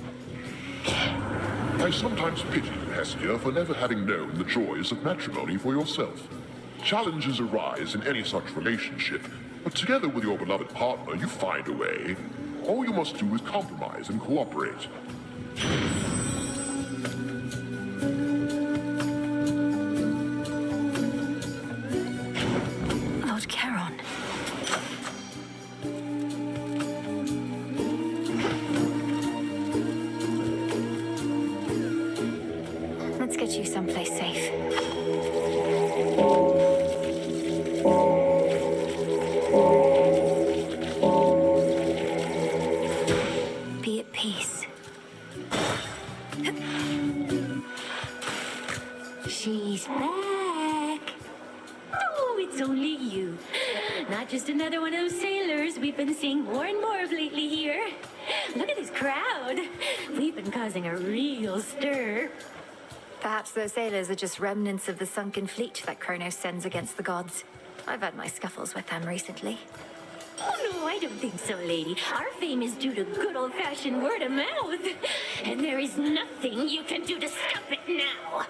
I sometimes pity you, Hestia, for never having known the joys of matrimony for yourself. Challenges arise in any such relationship, but together with your beloved partner, you find a way. All you must do is compromise and cooperate. Lord Charon. Let's get you someplace safe. Be at peace. She's back. Oh, it's only you. Not just another one of those sailors we've been seeing more and more of lately here. Look at this crowd. We've been causing a real stir. Perhaps those sailors are just remnants of the sunken fleet that Kronos sends against the gods. I've had my scuffles with them recently. Oh, no, I don't think so, lady. Our fame is due to good old-fashioned word of mouth. And there is nothing you can do to stop it now.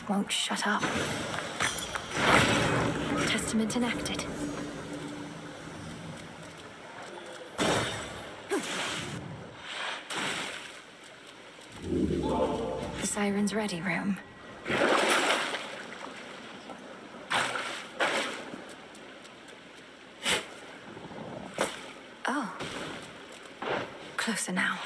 Won't shut up. Testament enacted. The Siren's ready room. Oh. Closer now.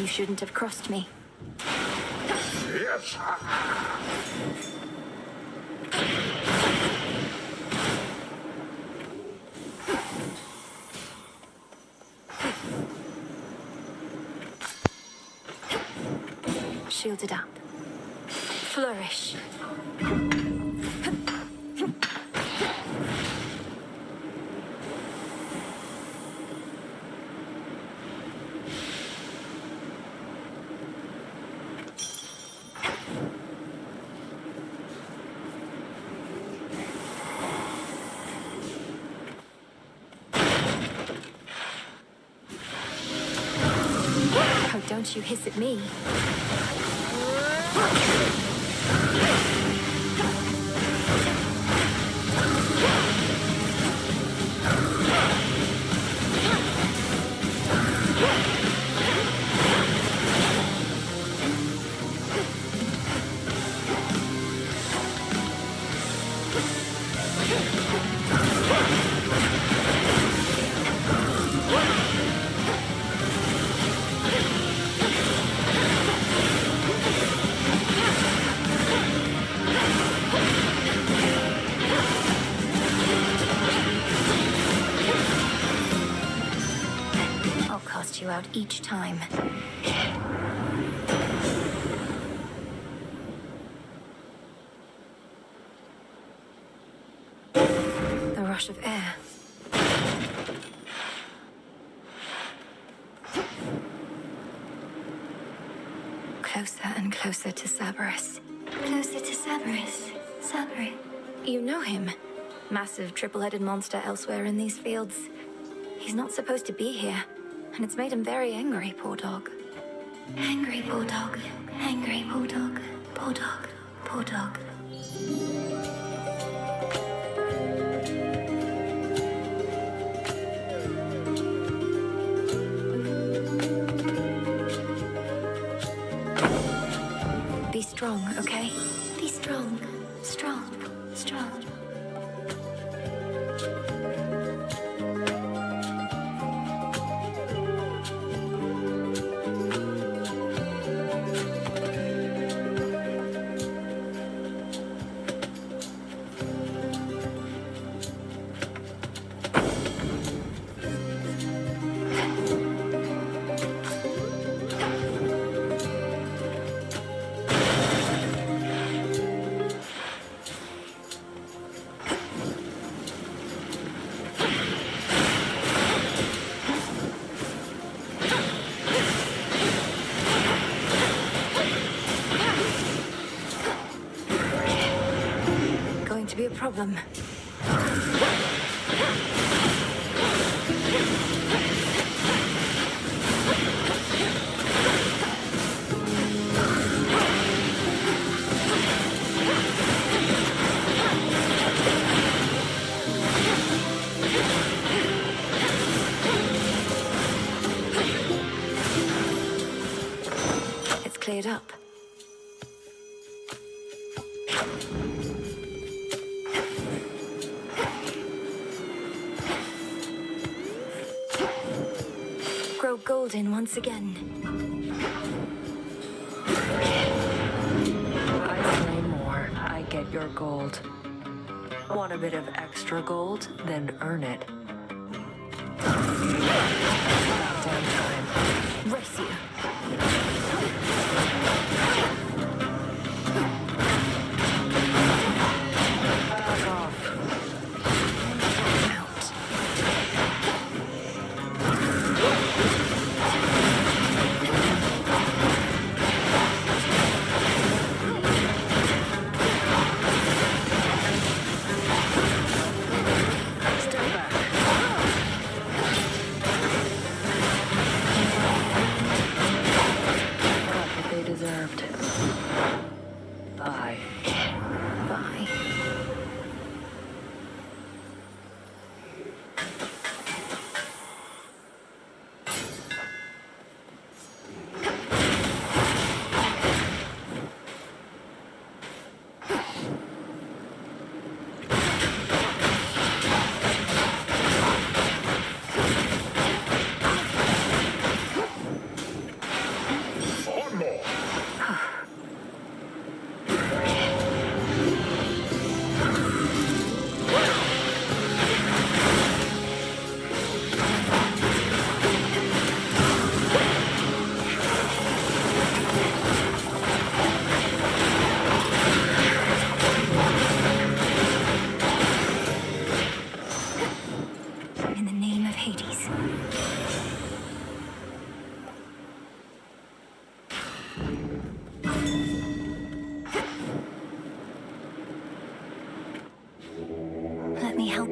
You shouldn't have crossed me. Yes. Shielded up. Flourish. Oh, don't you hiss at me. I'll cast you out each time. The rush of air. Closer and closer to Cerberus. Closer to Cerberus. Cerberus. You know him. Massive triple-headed monster elsewhere in these fields. He's not supposed to be here, and it's made him very angry, poor dog. Angry, poor dog. Angry, poor dog. Poor dog. Poor dog. Be strong, okay? Be strong. Strong. Strong. To be a problem. It's cleared up. Grow golden once again. I say more, I get your gold. Want a bit of extra gold? Then earn it. About damn time. Race you. Back off.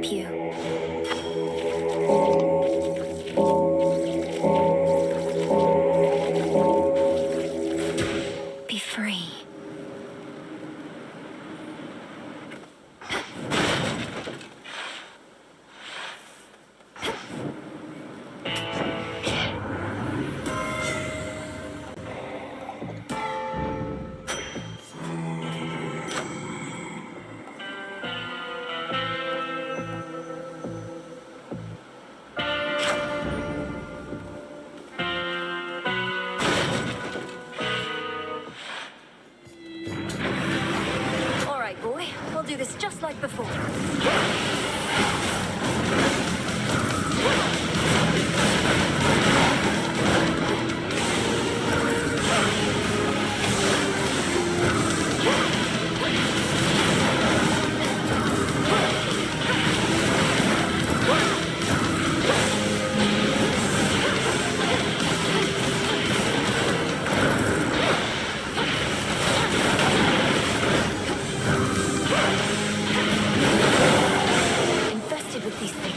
help you. Be free. All right, boy. We'll do this just like before. Infested with these things.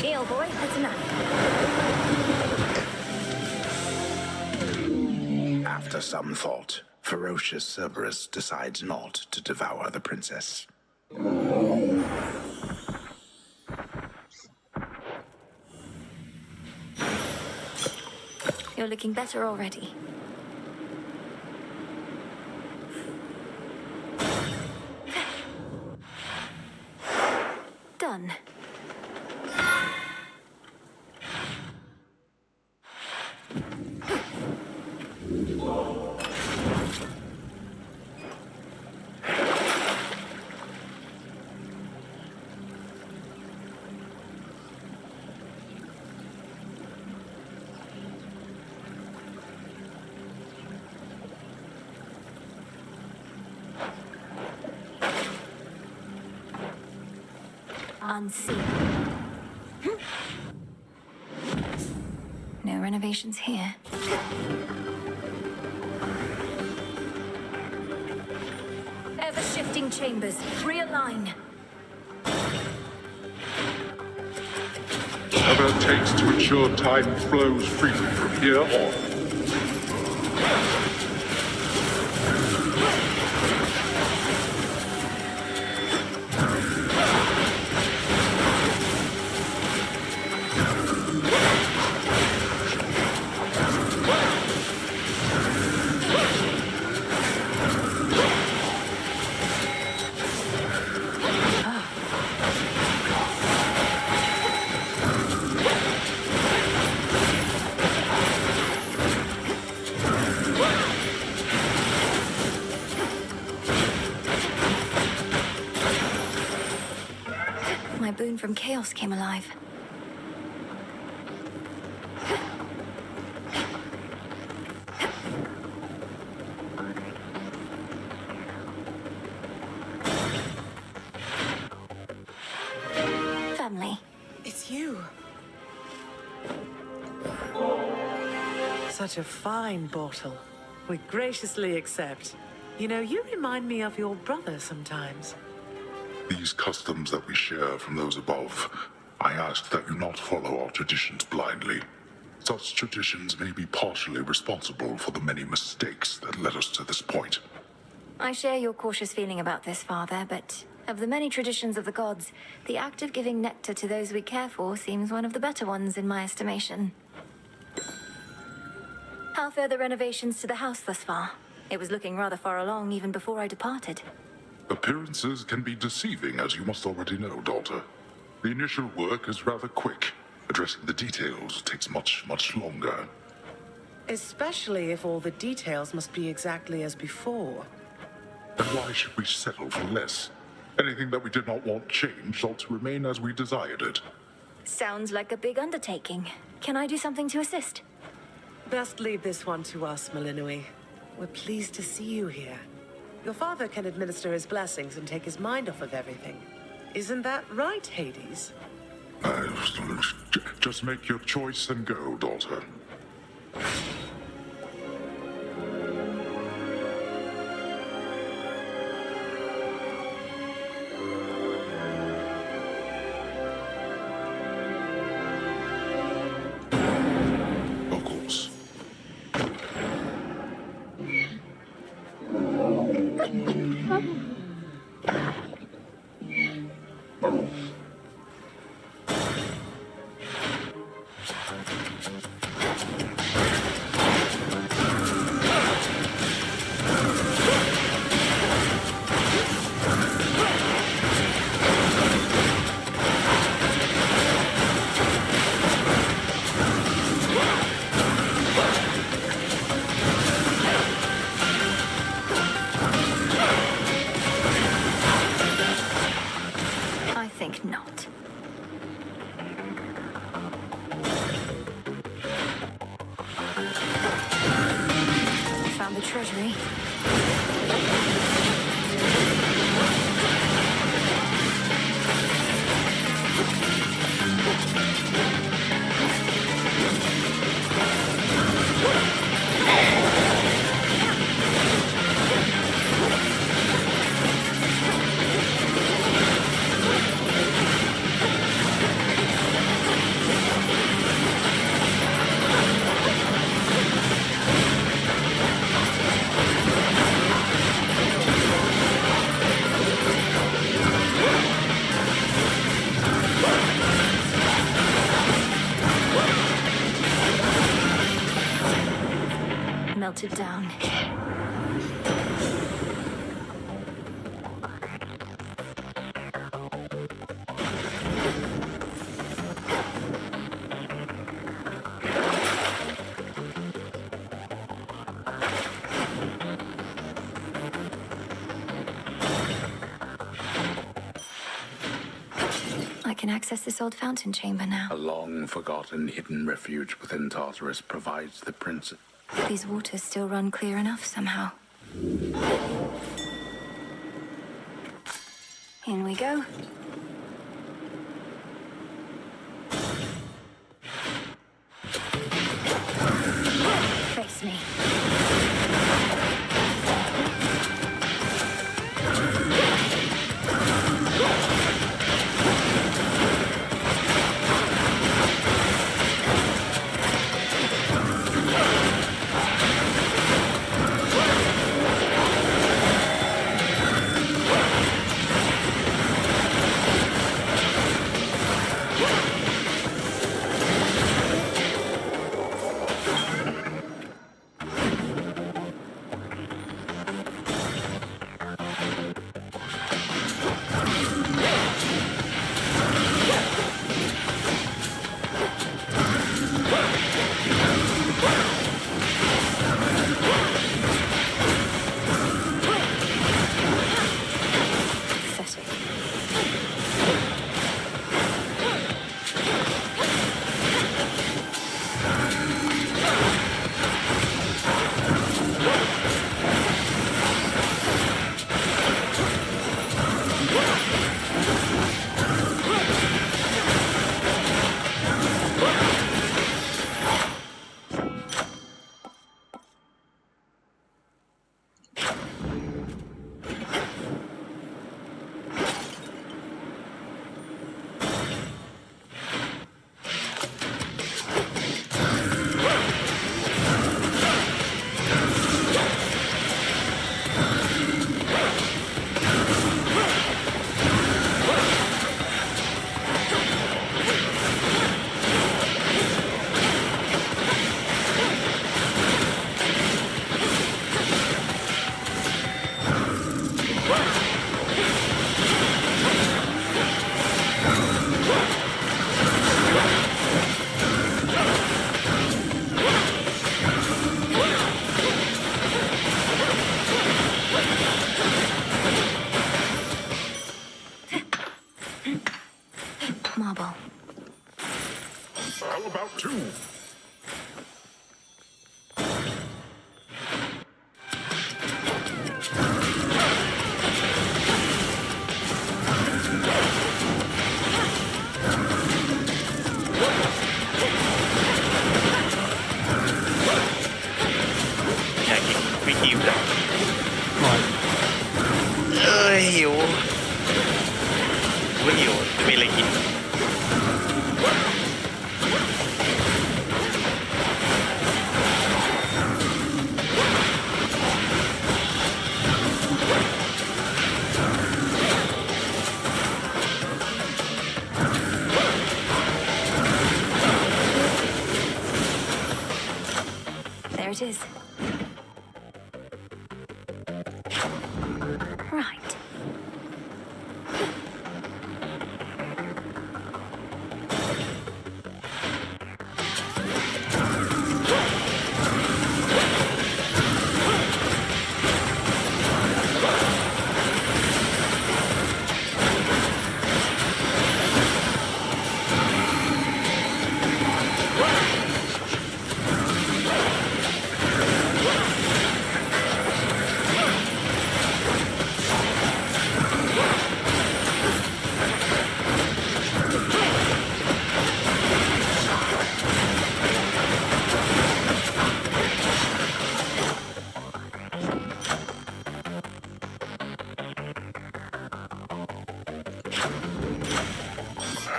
Heal, boy. That's enough. After some thought, ferocious Cerberus decides not to devour the princess. You're looking better already. Done. Unseen. No renovations here. Ever-shifting chambers. Realign. Whatever it takes to ensure time flows freely from here on. My boon from chaos came alive. Family. It's you. Such a fine bottle. We graciously accept. You know, you remind me of your brother sometimes. These customs that we share from those above, I ask that you not follow our traditions blindly. Such traditions may be partially responsible for the many mistakes that led us to this point. I share your cautious feeling about this, Father, but Of the many traditions of the gods, the act of giving nectar to those we care for seems one of the better ones in my estimation. How fare the renovations to the house thus far? It was looking rather far along even before I departed. Appearances can be deceiving, as you must already know, daughter. The initial work is rather quick. Addressing the details takes much, much longer. Especially if all the details must be exactly as before. And why should we settle for less? Anything that we did not want changed ought to remain as we desired it. Sounds like a big undertaking. Can I do something to assist? Best leave this one to us, Malinui. We're pleased to see you here. Your father can administer his blessings and take his mind off of everything. Isn't that right, Hades? Just make your choice and go, daughter. Of course. I think not. Found the treasury. Melted down. I can access this old fountain chamber now. A long-forgotten hidden refuge within Tartarus provides the princess. These waters still run clear enough somehow. In we go. Face me. หิวแล้ว หมด หิวไม่หิวจะมีอะไรกินThere it is. Right.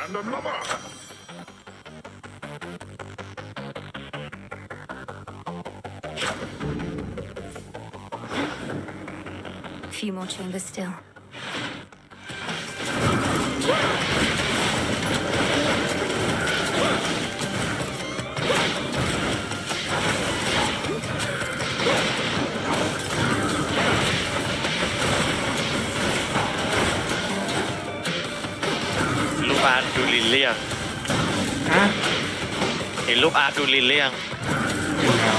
And another. A few more chambers still.รูปอาร์ตดูลินเลี่ยง ฮะ เห็นรูปอาร์ตดูลินเลี่ยง เห็นแล้ว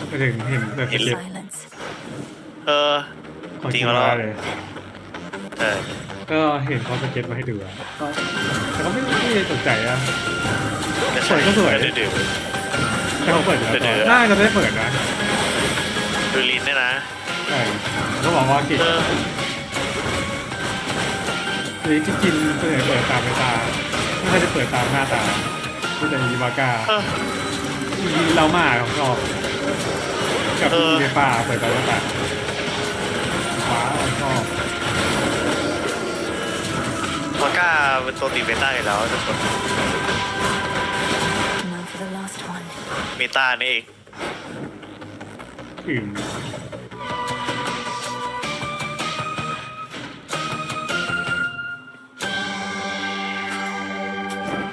ไปถึงเห็นแบบ เห็น เล็บ Silence. ของ จริง จริง เหรอ เลย ก็เห็นเขาสเก็ตมาให้ดูอะแต่ก็ไม่ได้สนใจอะสวยก็สวย ดื้อ แต่เขาเปิดอยู่แล้ว เดี๋ยว น่าจะได้เปิดนะ ดูลินเนี่ยนะ ใช่เขาบอกว่ากินหรือที่กินเปิดตามในตาไม่ใช่จะเปิดตามหน้าตาที่จะมีบาก้ามีเรามาของชอบกับมีในป่าเปิดตามหน้าตาฟ้าชอบ มาก้าเป็นตัวตีเมตาอยู่แล้วทุกคน Now for the last one. เมตานี่เอง อื่น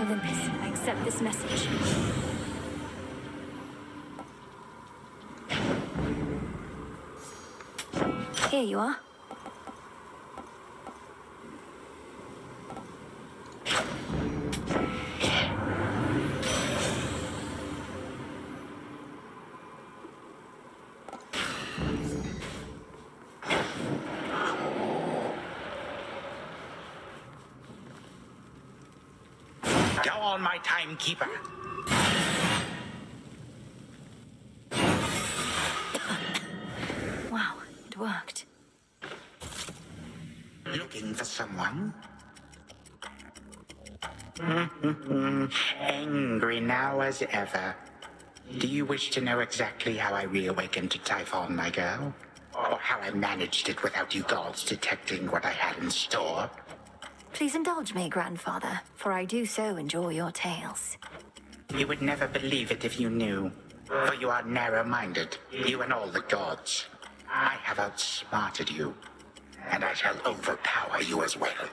Olympus, I accept this message. Here you are. Go on, my timekeeper. Wow, it worked. Looking for someone? Angry now as ever. Do you wish to know exactly how I reawakened to Typhon, my girl? Or how I managed it without you gods detecting what I had in store? Please indulge me, grandfather, for I do so enjoy your tales. You would never believe it if you knew. For you are narrow-minded, you and all the gods. I have outsmarted you, and I shall overpower you as well.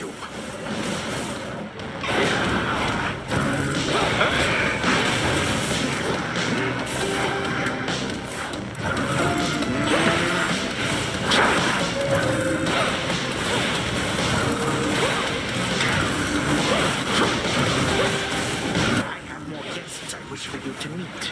you. I have more guests I wish for you to meet.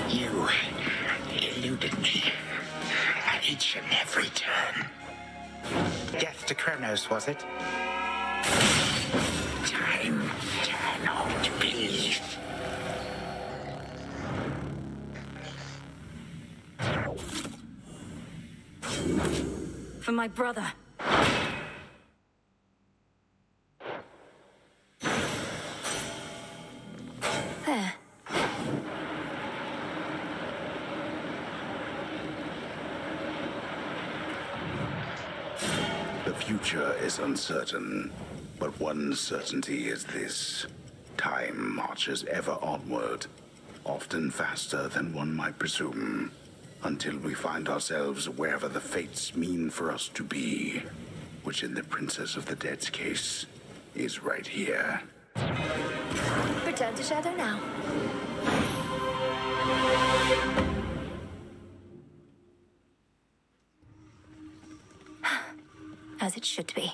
You eluded me at each and every turn. Death to Kronos, was it? Time cannot be. For my brother. There. The future is uncertain, but one certainty is this. Time marches ever onward, often faster than one might presume, until we find ourselves wherever the fates mean for us to be, which in the Princess of the Dead's case is right here. Return to Shadow now. As it should be.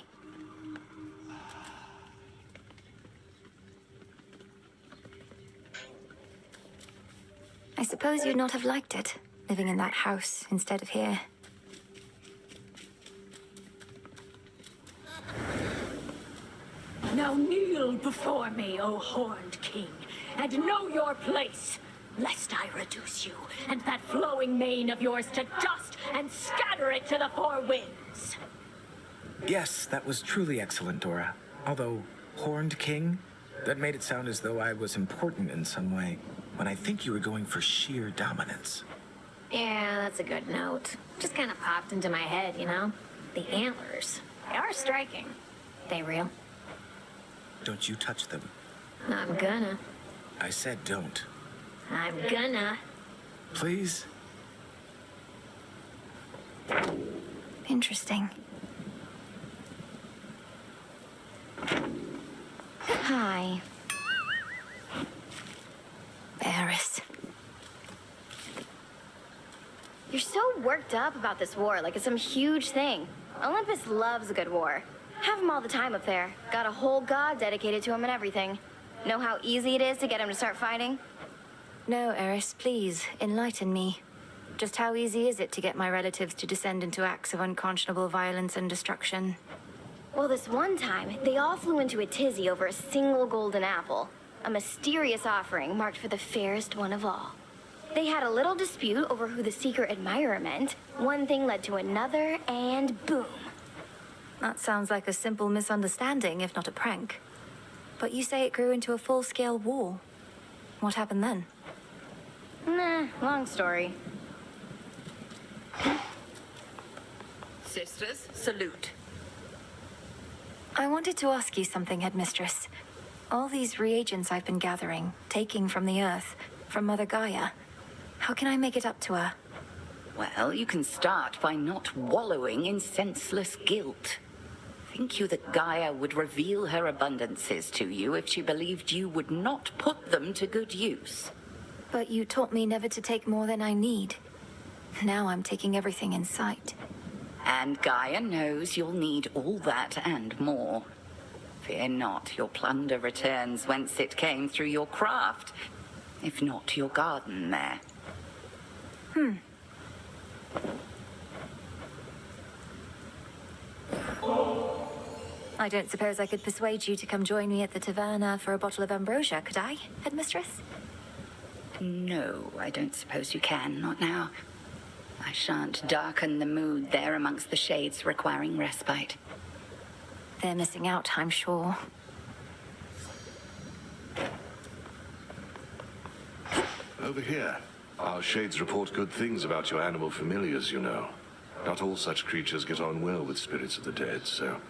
I suppose you'd not have liked it, living in that house instead of here. Now kneel before me, O Horned King, and know your place, lest I reduce you and that flowing mane of yours to dust and scatter it to the four winds. Yes, that was truly excellent, Dora. Although, Horned King? That made it sound as though I was important in some way, when I think you were going for sheer dominance. Yeah, that's a good note. Just kind of popped into my head, you know? The antlers. They are striking. They real? Don't you touch them. I'm gonna. I said don't. I'm gonna. Please? Interesting. Hi. Varys. You're so worked up about this war, like it's some huge thing. Olympus loves a good war. Have him all the time up there. Got a whole god dedicated to him and everything. Know how easy it is to get him to start fighting? No, Eris, please, enlighten me. Just how easy is it to get my relatives to descend into acts of unconscionable violence and destruction? Well, this one time, they all flew into a tizzy over a single golden apple. A mysterious offering marked for the fairest one of all. They had a little dispute over who the secret admirer meant. One thing led to another, and boom. That sounds like a simple misunderstanding, if not a prank. But you say it grew into a full-scale war. What happened then? Nah, long story. Sisters, salute. I wanted to ask you something, Headmistress. All these reagents I've been gathering, taking from the Earth, from Mother Gaia, how can I make it up to her? Well, you can start by not wallowing in senseless guilt. Think you that Gaia would reveal her abundances to you if she believed you would not put them to good use? But you taught me never to take more than I need. Now I'm taking everything in sight. And Gaia knows you'll need all that and more. Fear not, your plunder returns whence it came through your craft, if not your garden there. I don't suppose I could persuade you to come join me at the taverna for a bottle of ambrosia, could I, Headmistress? No, I don't suppose you can, not now. I shan't darken the mood there amongst the shades requiring respite. They're missing out, I'm sure. Over here. Our shades report good things about your animal familiars, you know. Not all such creatures get on well with spirits of the dead, so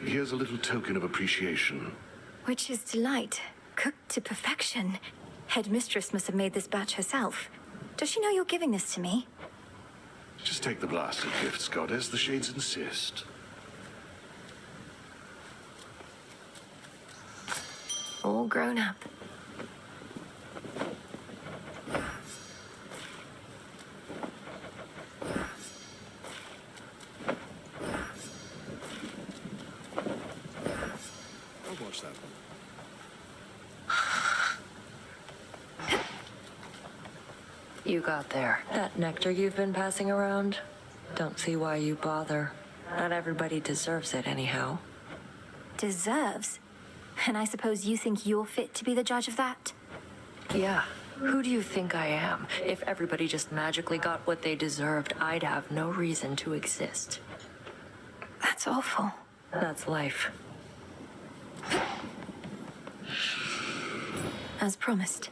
here's a little token of appreciation. Witch's delight, cooked to perfection. Headmistress must have made this batch herself. Does she know you're giving this to me? Just take the blasted gifts, goddess. The shades insist. All grown up. I'll watch that one. You got there. That nectar you've been passing around? Don't see why you bother. Not everybody deserves it anyhow. Deserves? And I suppose you think you're fit to be the judge of that? Yeah. Who do you think I am? If everybody just magically got what they deserved, I'd have no reason to exist. That's awful. That's life. As promised.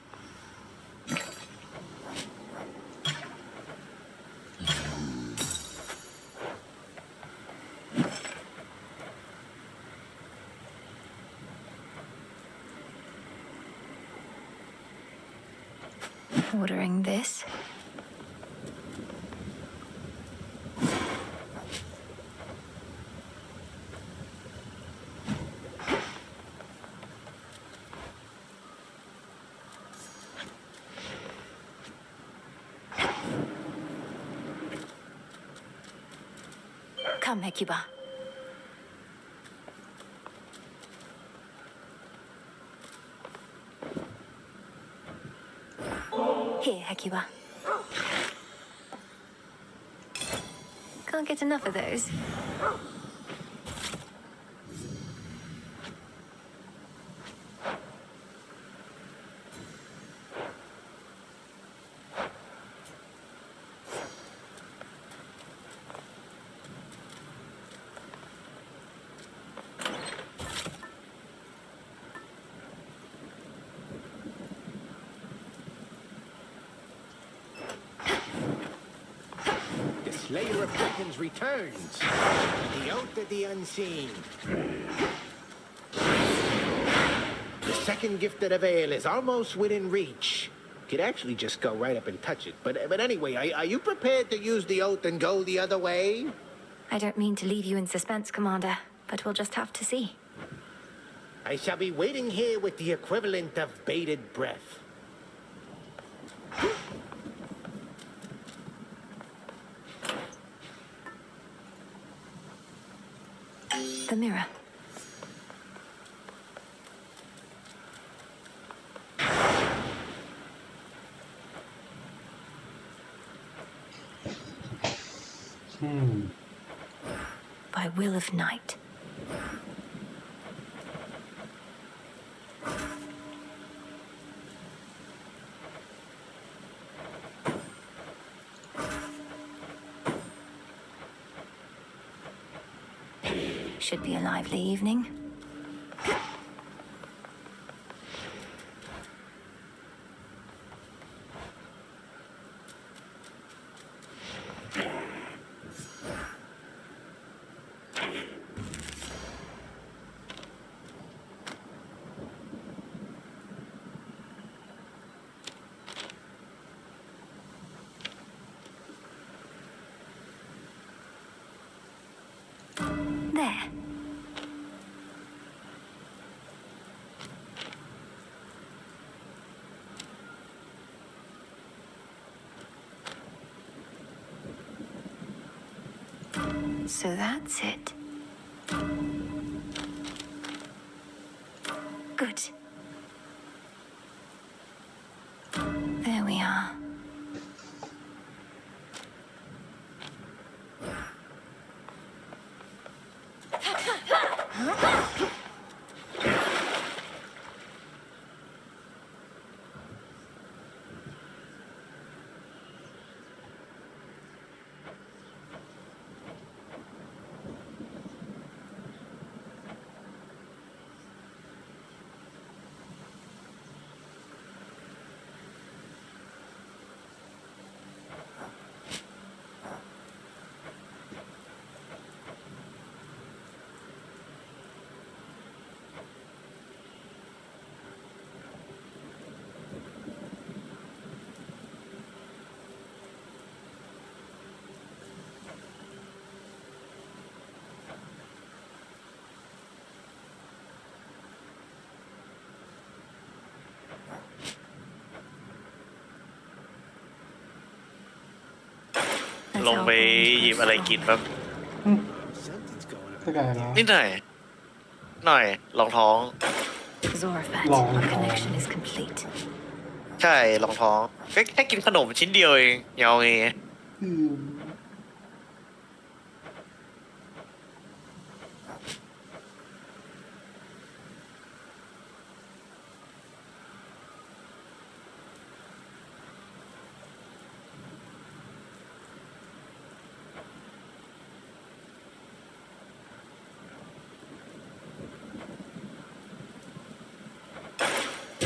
Ordering this. Come, Hecuba. Here, Hecuba. Can't get enough of those. Slayer of Dragons returns. The Oath of the Unseen. The second gift of the Veil is almost within reach. Could actually just go right up and touch it. But anyway, are you prepared to use the Oath and go the other way? I don't mean to leave you in suspense, Commander, but we'll just have to see. I shall be waiting here with the equivalent of bated breath. The mirror. By will of night. Should be a lively evening. There. So that's it. Good. There we are. ลงไปหยิบอะไรกินแบบ จะไงแล้ว นิดหน่อยรองท้อง Zorafat, Long our haul. connection is complete. ใช่รองท้องแค่กินขนมชิ้นเดียวเองยาวไง อืม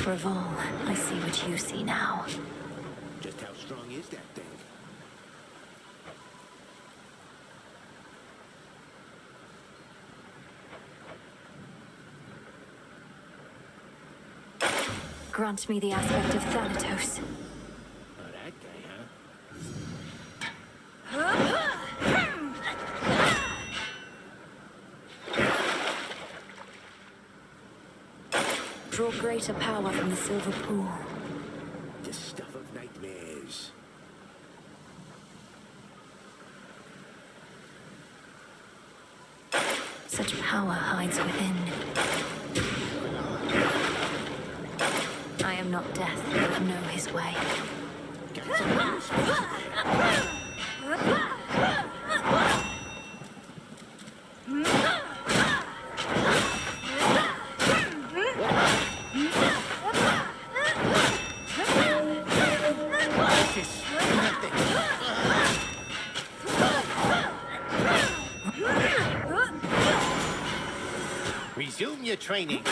Raval, I see what you see now. Just how strong is that thing? Grant me the aspect of Thanatos. Oh, that guy, huh? Draw greater power from the silver pool. The stuff of nightmares. Such power hides within. I am not death, but know his way. Resume your training.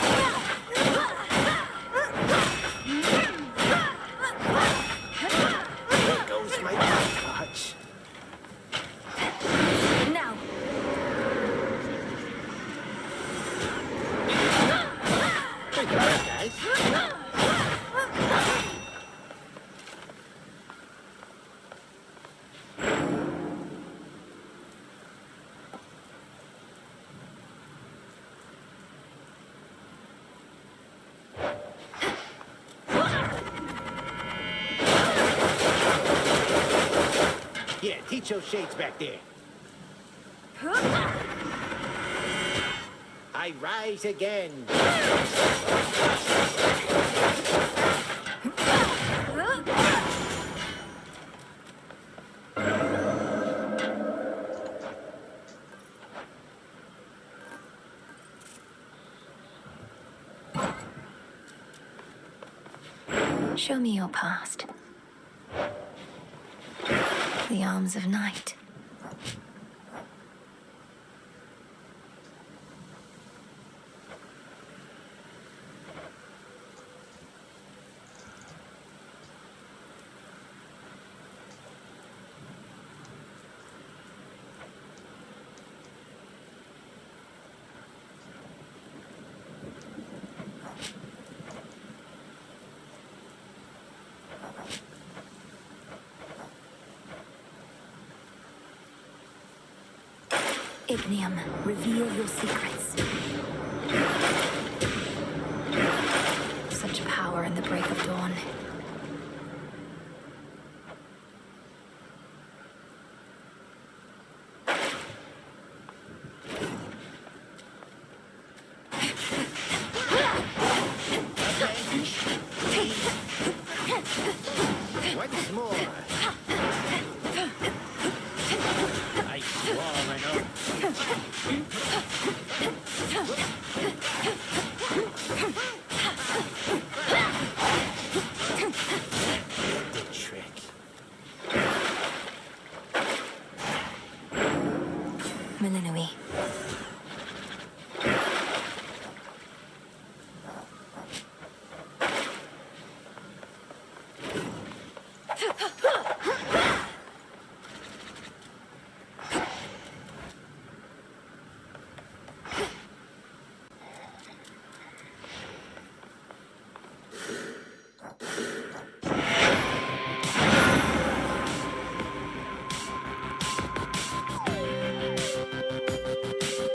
There goes my touch. Now! Take a breath, guys. Yeah, teach those shades back there. I rise again. Show me your past. The arms of night. Ignium, reveal your secrets. Such power in the break of dawn. Once more. I swarm and